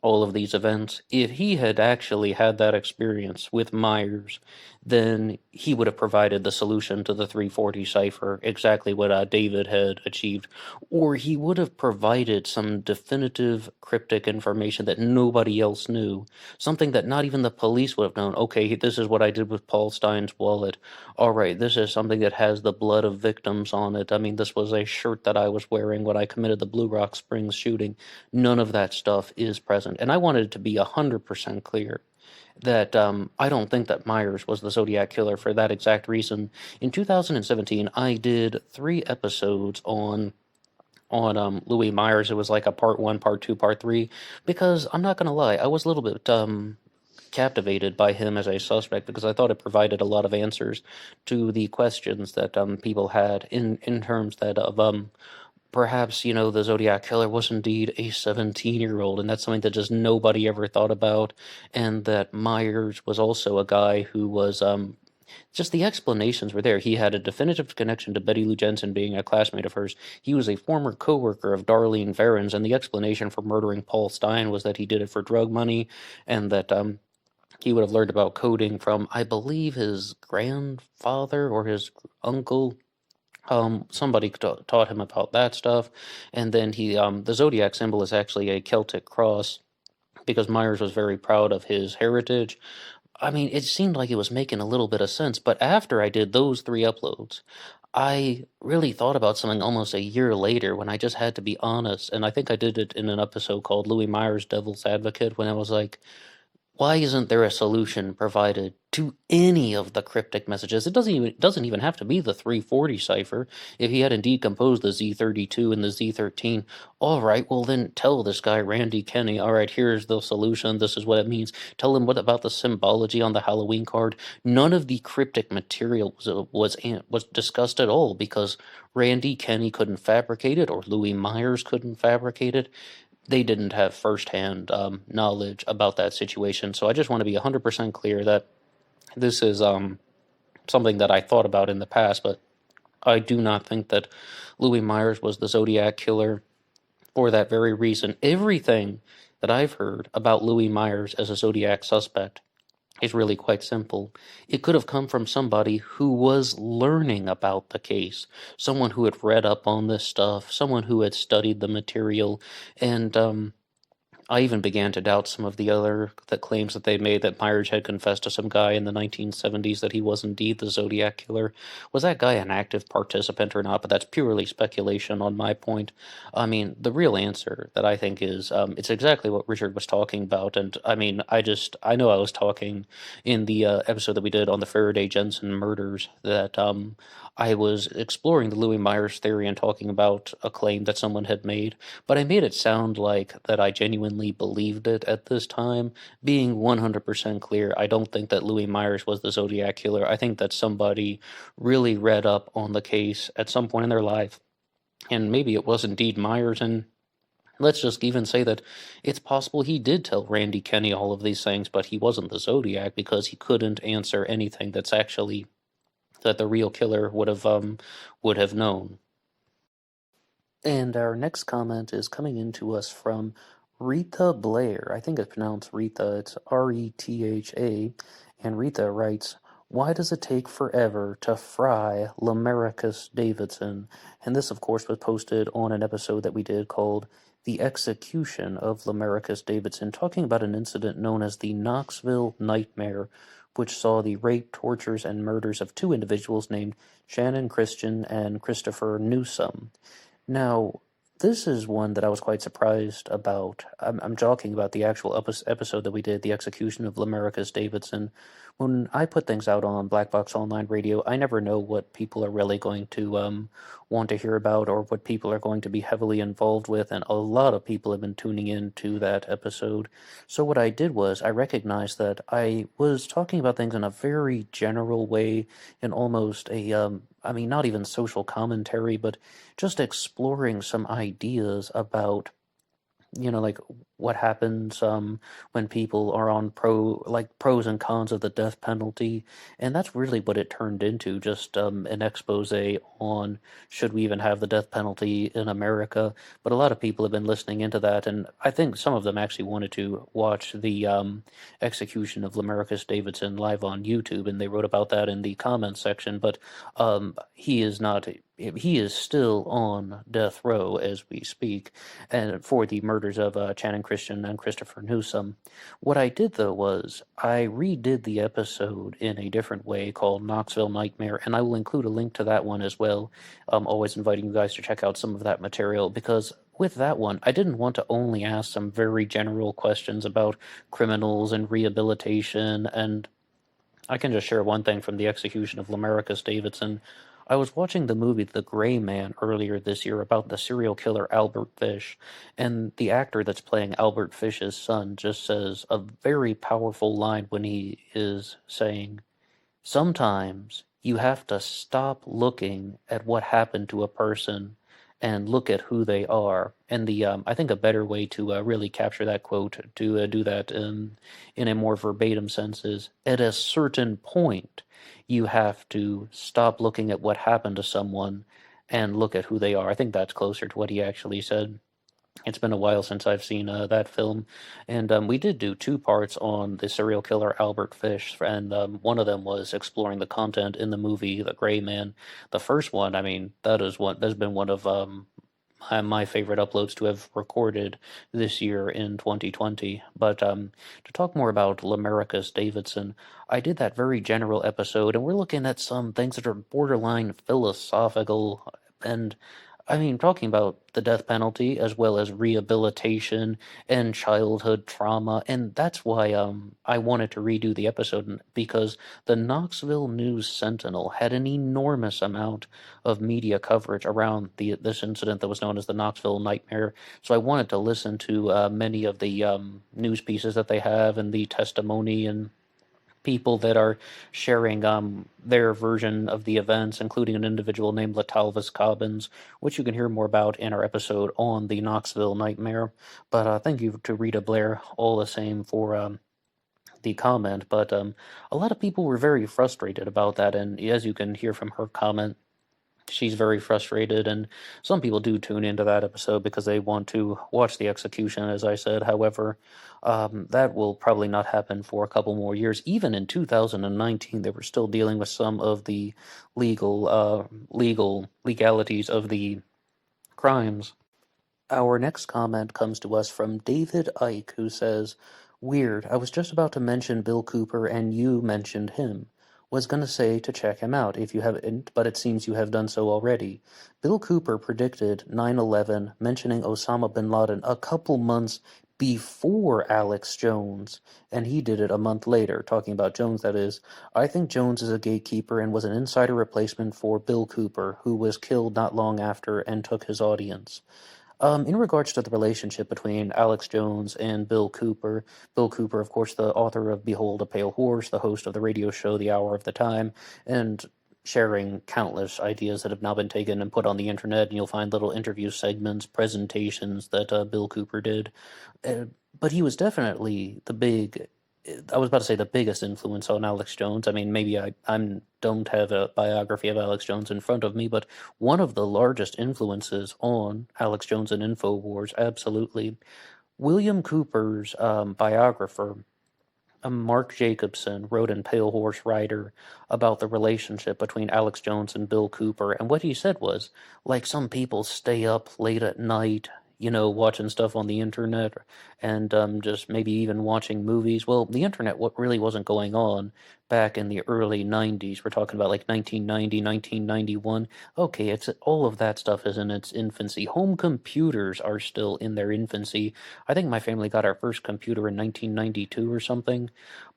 all of these events." If he had actually had that experience with Myers, then he would have provided the solution to the 340 cipher, exactly what David had achieved, or he would have provided some definitive cryptic information that nobody else knew, something that not even the police would have known. Okay, this is what I did with Paul Stein's wallet. All right, this is something that has the blood of victims on it. I mean, this was a shirt that I was wearing when I committed the Blue Rock Springs shooting. None of that stuff is present. And I wanted it to be 100% clear that I don't think that Myers was the Zodiac killer for that exact reason. In 2017, I did 3 episodes on Louis Myers. It was like a part 1, part 2, part 3, because I'm not going to lie, I was a little bit captivated by him as a suspect because I thought it provided a lot of answers to the questions that people had in terms that of perhaps, the Zodiac killer was indeed a 17-year-old, and that's something that just nobody ever thought about, and that Myers was also a guy who was, just the explanations were there. He had a definitive connection to Betty Lou Jensen being a classmate of hers. He was a former co-worker of Darlene Ferrin's, and the explanation for murdering Paul Stein was that he did it for drug money, and that, he would have learned about coding from, I believe, his grandfather or his uncle. Somebody taught him about that stuff, and then the Zodiac symbol is actually a Celtic cross because Myers was very proud of his heritage. I mean, it seemed like it was making a little bit of sense, but after I did those 3 uploads, I really thought about something almost a year later when I just had to be honest, and I think I did it in an episode called Louis Myers Devil's Advocate, when I was like, why isn't there a solution provided to any of the cryptic messages? It doesn't even have to be the 340 cipher. If he had indeed composed the Z32 and the Z13, all right, well then tell this guy Randy Kenny, all right, here's the solution, this is what it means. Tell him what about the symbology on the Halloween card. None of the cryptic material was discussed at all because Randy Kenny couldn't fabricate it, or Louis Myers couldn't fabricate it. They didn't have firsthand knowledge about that situation. So I just want to be 100% clear that this is something that I thought about in the past, but I do not think that Louis Myers was the Zodiac killer for that very reason. Everything that I've heard about Louis Myers as a Zodiac suspect is really quite simple. It could have come from somebody who was learning about the case, someone who had read up on this stuff, someone who had studied the material, and I even began to doubt some of the claims that they made that Myers had confessed to some guy in the 1970s that he was indeed the Zodiac killer. Was that guy an active participant or not? But that's purely speculation on my point. I mean, the real answer that I think is, it's exactly what Richard was talking about. And I mean, I know I was talking in the episode that we did on the Faraday Jensen murders that I was exploring the Louis Myers theory and talking about a claim that someone had made, but I made it sound like that I genuinely believed it at this time. Being 100% clear, I don't think that Louis Myers was the Zodiac killer. I think that somebody really read up on the case at some point in their life, and maybe it was indeed Myers, and let's just even say that it's possible he did tell Randy Kenny all of these things, but he wasn't the Zodiac because he couldn't answer anything that's actually that the real killer would have known. And our next comment is coming into us from Rita Blair. I think it's pronounced Rita. It's Retha. And Rita writes, "Why does it take forever to fry Lamarcus Davidson?" And this, of course, was posted on an episode that we did called The Execution of Lamarcus Davidson, talking about an incident known as the Knoxville Nightmare, which saw the rape, tortures, and murders of two individuals named Shannon Christian and Christopher Newsome. Now, this is one that I was quite surprised about. I'm joking about the actual episode that we did, The Execution of Lamarcus Davidson. When I put things out on Black Box Online Radio, I never know what people are really going to want to hear about or what people are going to be heavily involved with, and a lot of people have been tuning in to that episode. So what I did was I recognized that I was talking about things in a very general way, in almost I mean, not even social commentary, but just exploring some ideas about, like what happens when people are on pros and cons of the death penalty, and that's really what it turned into, just an expose on should we even have the death penalty in America. But a lot of people have been listening into that, and I think some of them actually wanted to watch the execution of Lamarcus Davidson live on YouTube, and they wrote about that in the comments section. But he is still on death row as we speak, and for the murders of Channing Christian and Christopher Newsome. What I did, though, was I redid the episode in a different way called Knoxville Nightmare, and I will include a link to that one as well. I'm always inviting you guys to check out some of that material, because with that one, I didn't want to only ask some very general questions about criminals and rehabilitation, and I can just share one thing from the execution of Lamarcus Davidson. I was watching the movie The Gray Man earlier this year about the serial killer Albert Fish, and the actor that's playing Albert Fish's son just says a very powerful line when he is saying, "Sometimes you have to stop looking at what happened to a person and look at who they are." And I think a better way to really capture that quote, to do that in a more verbatim sense, is at a certain point you have to stop looking at what happened to someone and look at who they are. I think that's closer to what he actually said. It's been a while since I've seen that film, and we did do two parts on the serial killer Albert Fish, and one of them was exploring the content in the movie The Gray Man. The first one, I mean, that's been one of my favorite uploads to have recorded this year in 2020. But to talk more about Lamarcus Davidson, I did that very general episode, and we're looking at some things that are borderline philosophical, and I mean, talking about the death penalty as well as rehabilitation and childhood trauma, and that's why I wanted to redo the episode, because the Knoxville News Sentinel had an enormous amount of media coverage around this incident that was known as the Knoxville Nightmare. So I wanted to listen to many of the news pieces that they have and the testimony and people that are sharing their version of the events, including an individual named Latalvis Cobbins, which you can hear more about in our episode on the Knoxville Nightmare. But thank you to Rita Blair, all the same, for the comment. But a lot of people were very frustrated about that, and as you can hear from her comment, she's very frustrated, and some people do tune into that episode because they want to watch the execution, as I said. However, that will probably not happen for a couple more years. Even in 2019, they were still dealing with some of the legalities of the crimes. Our next comment comes to us from David Ike, who says, "Weird, I was just about to mention Bill Cooper and you mentioned him. Was gonna say to check him out if you haven't, but it seems you have done so already. Bill Cooper predicted 9/11, mentioning Osama bin Laden a couple months before Alex Jones, and he did it a month later, talking about Jones, that is. I think Jones is a gatekeeper and was an insider replacement for Bill Cooper, who was killed not long after and took his audience. In regards to the relationship between Alex Jones and Bill Cooper, of course, the author of Behold a Pale Horse, the host of the radio show The Hour of the Time, and sharing countless ideas that have now been taken and put on the internet, and you'll find little interview segments, presentations that Bill Cooper did. But he was definitely I was about to say the biggest influence on Alex Jones. I mean, maybe I don't have a biography of Alex Jones in front of me, but one of the largest influences on Alex Jones and InfoWars, absolutely. William Cooper's biographer, Mark Jacobson, wrote in Pale Horse Rider about the relationship between Alex Jones and Bill Cooper, and what he said was, like, some people stay up late at night, watching stuff on the internet, and just maybe even watching movies. Well, the internet really wasn't going on back in the early 90s. We're talking about like 1990, 1991. Okay, all of that stuff is in its infancy. Home computers are still in their infancy. I think my family got our first computer in 1992 or something.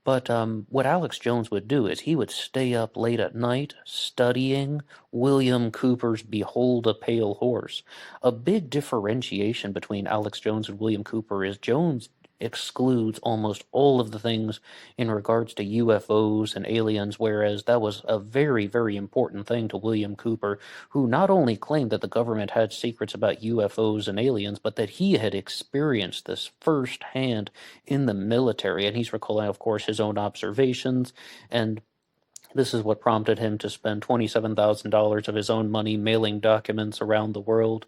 But what Alex Jones would do is he would stay up late at night studying William Cooper's Behold a Pale Horse. A big differentiation between Alex Jones and William Cooper is Jones excludes almost all of the things in regards to UFOs and aliens, whereas that was a very, very important thing to William Cooper, who not only claimed that the government had secrets about UFOs and aliens, but that he had experienced this firsthand in the military. And he's recalling, of course, his own observations, and this is what prompted him to spend $27,000 of his own money mailing documents around the world.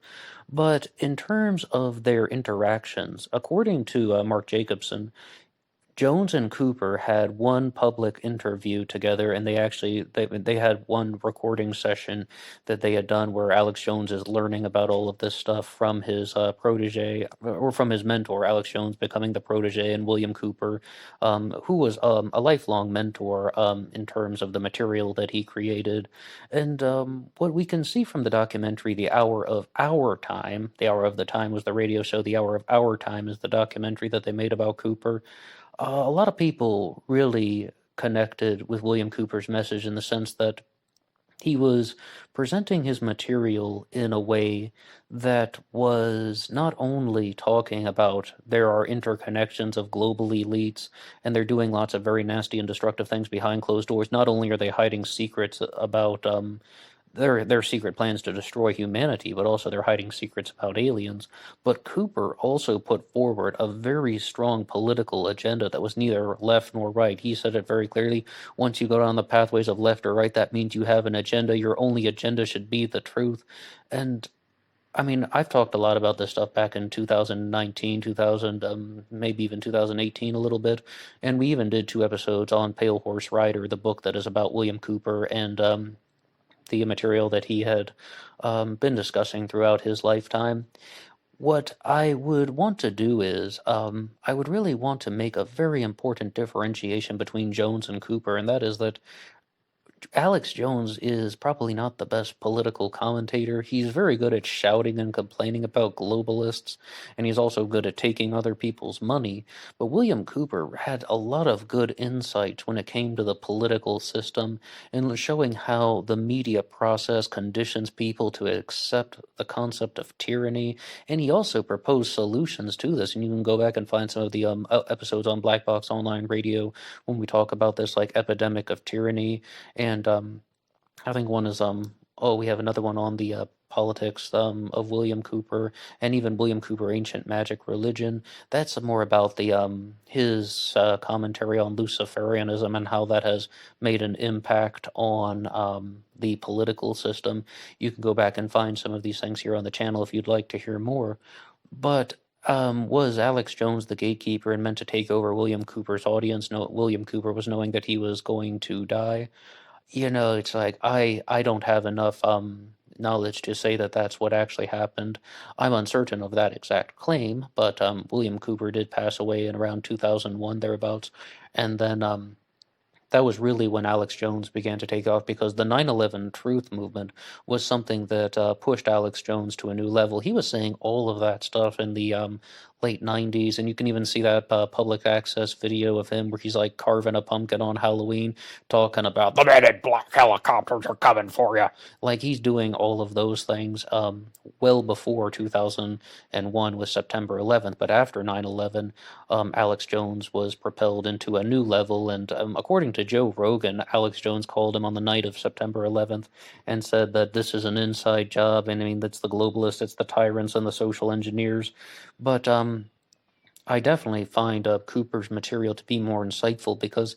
But in terms of their interactions, according to Mark Jacobson, Jones and Cooper had one public interview together, and they had one recording session that they had done where Alex Jones is learning about all of this stuff from his protege, or from his mentor, Alex Jones becoming the protege, and William Cooper, who was a lifelong mentor in terms of the material that he created. And what we can see from the documentary, The Hour of Our Time, The Hour of the Time was the radio show, The Hour of Our Time is the documentary that they made about Cooper. A lot of people really connected with William Cooper's message in the sense that he was presenting his material in a way that was not only talking about there are interconnections of global elites and they're doing lots of very nasty and destructive things behind closed doors. Not only are they hiding secrets about their secret plans to destroy humanity, but also they're hiding secrets about aliens. But Cooper also put forward a very strong political agenda that was neither left nor right. He said it very clearly. Once you go down the pathways of left or right, that means you have an agenda. Your only agenda should be the truth. And I mean, I've talked a lot about this stuff back in 2019, maybe even 2018 a little bit. And we even did 2 episodes on Pale Horse Rider, the book that is about William Cooper and the material that he had been discussing throughout his lifetime. What I would want to do is, I would really want to make a very important differentiation between Jones and Cooper, and that is that Alex Jones is probably not the best political commentator. He's very good at shouting and complaining about globalists, and he's also good at taking other people's money. But William Cooper had a lot of good insights when it came to the political system and showing how the media process conditions people to accept the concept of tyranny. And he also proposed solutions to this, and you can go back and find some of the episodes on Black Box Online Radio when we talk about this, like epidemic of tyranny. And I think one is we have another one on the politics of William Cooper, and even William Cooper, Ancient Magic Religion. That's more about the his commentary on Luciferianism and how that has made an impact on the political system. You can go back and find some of these things here on the channel if you'd like to hear more. But was Alex Jones the gatekeeper and meant to take over William Cooper's audience? No, William Cooper was knowing that he was going to die. It's like I don't have enough knowledge to say that that's what actually happened. I'm uncertain of that exact claim, but William Cooper did pass away in around 2001 thereabouts, and then that was really when Alex Jones began to take off, because the 9/11 truth movement was something that pushed Alex Jones to a new level. He was saying all of that stuff in the late 90s, and you can even see that public access video of him where he's like carving a pumpkin on Halloween, talking about the men in black helicopters are coming for you. Like he's doing all of those things well before 2001 with September 11th, but after 9/11, Alex Jones was propelled into a new level, and according to Joe Rogan, Alex Jones called him on the night of September 11th and said that this is an inside job, and I mean that's the globalists, it's the tyrants and the social engineers. But I definitely find Cooper's material to be more insightful because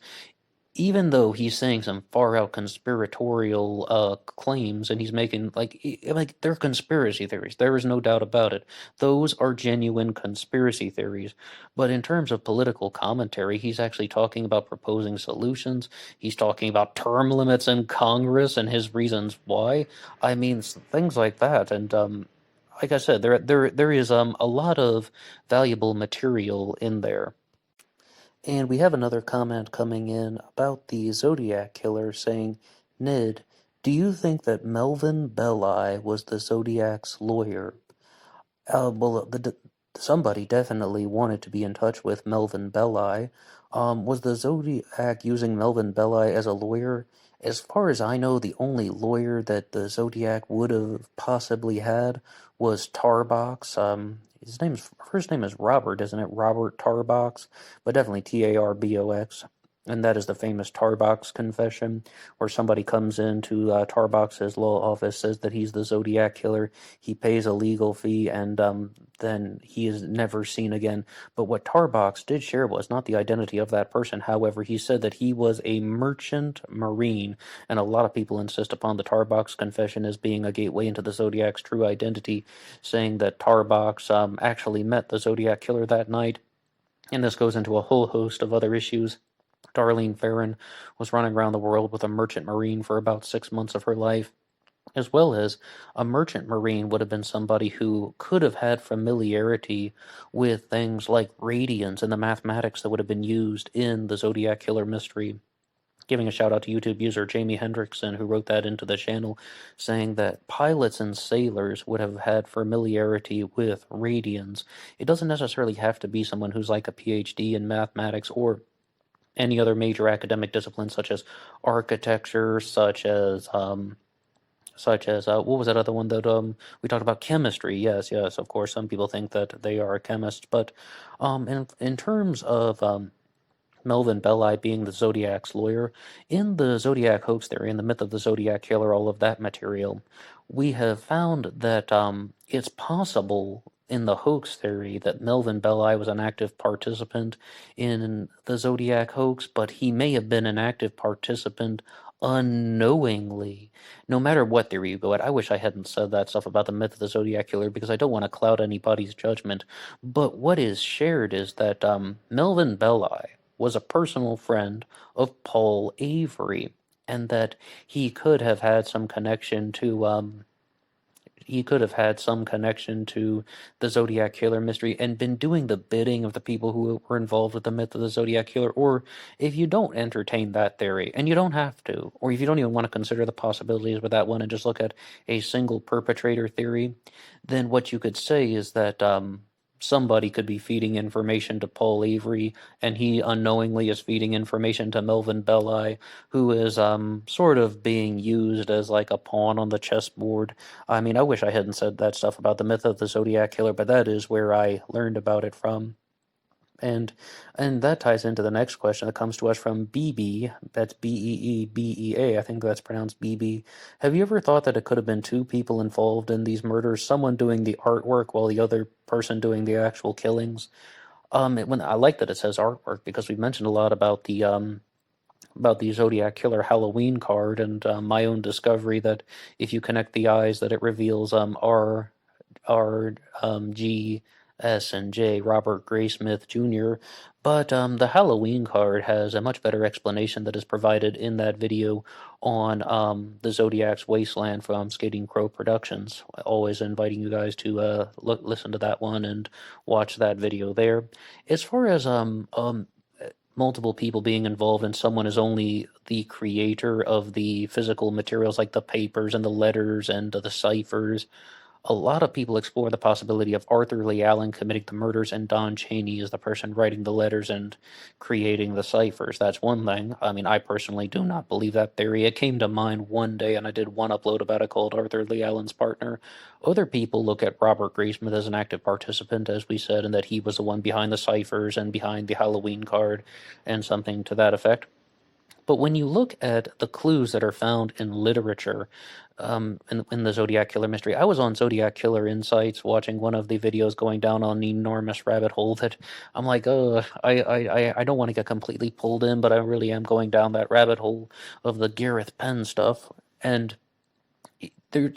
even though he's saying some far out conspiratorial claims, and he's making like they're conspiracy theories, there is no doubt about it. Those are genuine conspiracy theories. But in terms of political commentary, he's actually talking about proposing solutions. He's talking about term limits in Congress and his reasons why. I mean, things like that. And like I said, there is a lot of valuable material in there. And we have another comment coming in about the Zodiac killer saying, Ned, do you think that Melvin Bellai was the Zodiac's lawyer? Well, somebody definitely wanted to be in touch with Melvin Bellai. Was the Zodiac using Melvin Bellai as a lawyer? As far as I know, the only lawyer that the Zodiac would have possibly had was Tarbox. His first name is Robert, isn't it? Robert Tarbox, but definitely Tarbox. And that is the famous Tarbox confession, where somebody comes into Tarbox's law office, says that he's the Zodiac killer. He pays a legal fee, and then he is never seen again. But what Tarbox did share was not the identity of that person. However, he said that he was a merchant marine, and a lot of people insist upon the Tarbox confession as being a gateway into the Zodiac's true identity, saying that Tarbox actually met the Zodiac killer that night. And this goes into a whole host of other issues. Darlene Ferrin was running around the world with a merchant marine for about 6 months of her life, as well as a merchant marine would have been somebody who could have had familiarity with things like radians and the mathematics that would have been used in the Zodiac Killer mystery. Giving a shout out to YouTube user Jamie Hendrickson, who wrote that into the channel, saying that pilots and sailors would have had familiarity with radians. It doesn't necessarily have to be someone who's like a PhD in mathematics or any other major academic discipline, such as architecture, such as what was that other one that we talked about? Chemistry. Yes, of course. Some people think that they are a chemist, but in terms of Melvin Bellai being the Zodiac's lawyer, in the Zodiac hoax theory, in the myth of the Zodiac killer, all of that material, we have found that it's possible in the hoax theory that Melvin Bellai was an active participant in the Zodiac hoax, but he may have been an active participant unknowingly. No matter what theory you go at, I wish I hadn't said that stuff about the myth of the Zodiac killer because I don't want to cloud anybody's judgment. But what is shared is that Melvin Bellai was a personal friend of Paul Avery, and that he could have had some connection to the Zodiac Killer mystery and been doing the bidding of the people who were involved with the myth of the Zodiac Killer. Or if you don't entertain that theory, and you don't have to, or if you don't even want to consider the possibilities with that one and just look at a single perpetrator theory, then what you could say is that somebody could be feeding information to Paul Avery, and he unknowingly is feeding information to Melvin Bellai, who is sort of being used as like a pawn on the chessboard. I mean, I wish I hadn't said that stuff about the myth of the Zodiac Killer, but that is where I learned about it from. And that ties into the next question that comes to us from BB. That's Beebea. I think that's pronounced BB. Have you ever thought that it could have been two people involved in these murders? Someone doing the artwork while the other person doing the actual killings? When I like that it says artwork because we've mentioned a lot about the Zodiac Killer Halloween card and my own discovery that if you connect the eyes, that it reveals G, S, and J, Robert Graysmith Jr. But the Halloween card has a much better explanation that is provided in that video on the Zodiac's Wasteland from Skating Crow Productions. Always inviting you guys to listen to that one and watch that video there. As far as multiple people being involved and someone is only the creator of the physical materials like the papers and the letters and the ciphers, a lot of people explore the possibility of Arthur Lee Allen committing the murders and Don Chaney is the person writing the letters and creating the ciphers. That's one thing. I mean, I personally do not believe that theory. It came to mind one day, and I did one upload about it called Arthur Lee Allen's Partner. Other people look at Robert Graysmith as an active participant, as we said, and that he was the one behind the ciphers and behind the Halloween card and something to that effect. But when you look at the clues that are found in literature, in the Zodiac Killer mystery, I was on Zodiac Killer Insights watching one of the videos going down on an enormous rabbit hole that I'm like, I don't want to get completely pulled in, but I really am going down that rabbit hole of the Gareth Penn stuff. And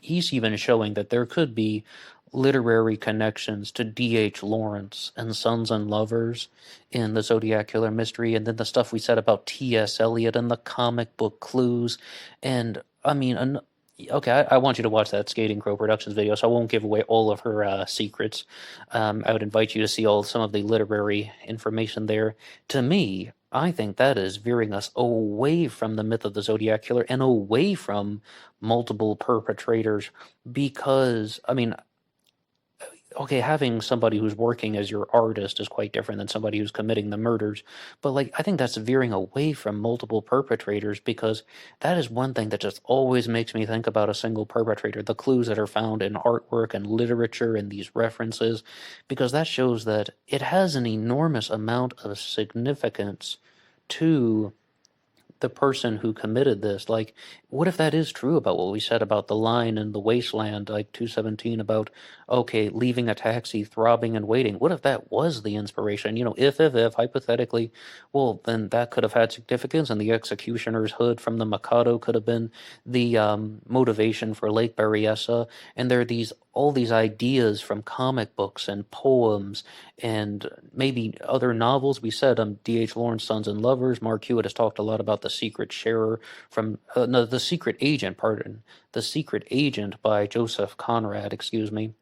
he's even showing that there could be literary connections to D.H. Lawrence and Sons and Lovers in the Zodiac Killer mystery, and then the stuff we said about T.S. Eliot and the comic book clues. And I mean, okay, I want you to watch that Skating Crow Productions video, so I won't give away all of her secrets. I would invite you to see some of the literary information there. To me, I think that is veering us away from the myth of the Zodiac Killer and away from multiple perpetrators, because, I mean, okay, having somebody who's working as your artist is quite different than somebody who's committing the murders, but like I think that's veering away from multiple perpetrators, because that is one thing that just always makes me think about a single perpetrator, the clues that are found in artwork and literature and these references, because that shows that it has an enormous amount of significance to the person who committed this. Like, what if that is true about what we said about the line in The Wasteland, like 217, about, okay, leaving a taxi, throbbing and waiting? What if that was the inspiration? You know, if, hypothetically, well, then that could have had significance, and the executioner's hood from the Mikado could have been the motivation for Lake Berryessa, and there are all these ideas from comic books and poems and maybe other novels. We said D.H. Lawrence, Sons and Lovers. Mark Hewitt has talked a lot about The Secret Sharer The Secret Agent, The Secret Agent by Joseph Conrad, excuse me.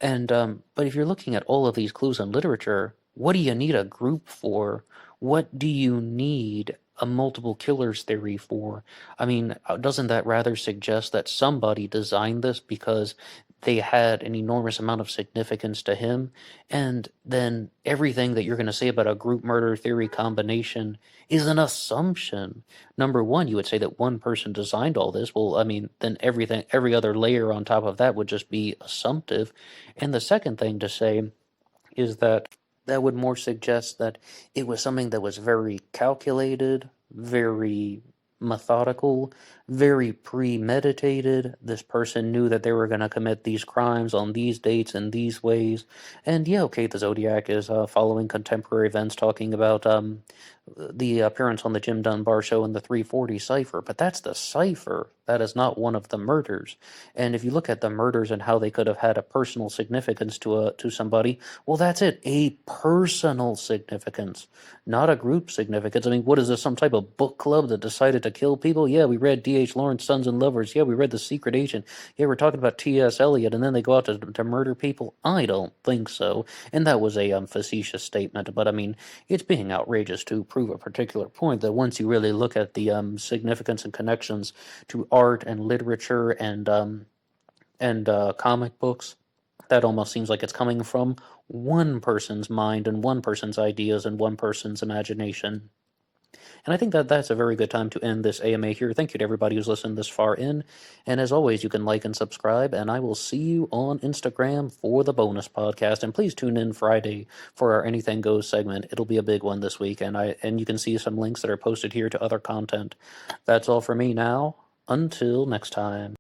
And but if you're looking at all of these clues in literature, what do you need a group for? What do you need a multiple killers theory for? I mean, doesn't that rather suggest that somebody designed this because they had an enormous amount of significance to him? And then everything that you're going to say about a group murder theory combination is an assumption. Number one, you would say that one person designed all this. Well, I mean, then every other layer on top of that would just be assumptive. And the second thing to say is that would more suggest that it was something that was very calculated, very methodical, very premeditated. This person knew that they were going to commit these crimes on these dates and these ways. And yeah, okay, the Zodiac is following contemporary events, talking about the appearance on the Jim Dunbar show in the 340 Cipher, but that's the Cipher. That is not one of the murders. And if you look at the murders and how they could have had a personal significance to somebody, well, that's it, a personal significance, not a group significance. I mean, what is this, some type of book club that decided to kill people? Yeah, we read D.H. Lawrence, Sons and Lovers. Yeah, we read The Secret Agent. Yeah, we're talking about T.S. Eliot, and then they go out to murder people? I don't think so. And that was a facetious statement, but I mean, it's being outrageous to prove a particular point, that once you really look at the significance and connections to art and literature and comic books, that almost seems like it's coming from one person's mind and one person's ideas and one person's imagination. And I think that that's a very good time to end this AMA here. Thank you to everybody who's listened this far in. And as always, you can like and subscribe, and I will see you on Instagram for the bonus podcast. And please tune in Friday for our Anything Goes segment. It'll be a big one this week, and you can see some links that are posted here to other content. That's all for me now. Until next time.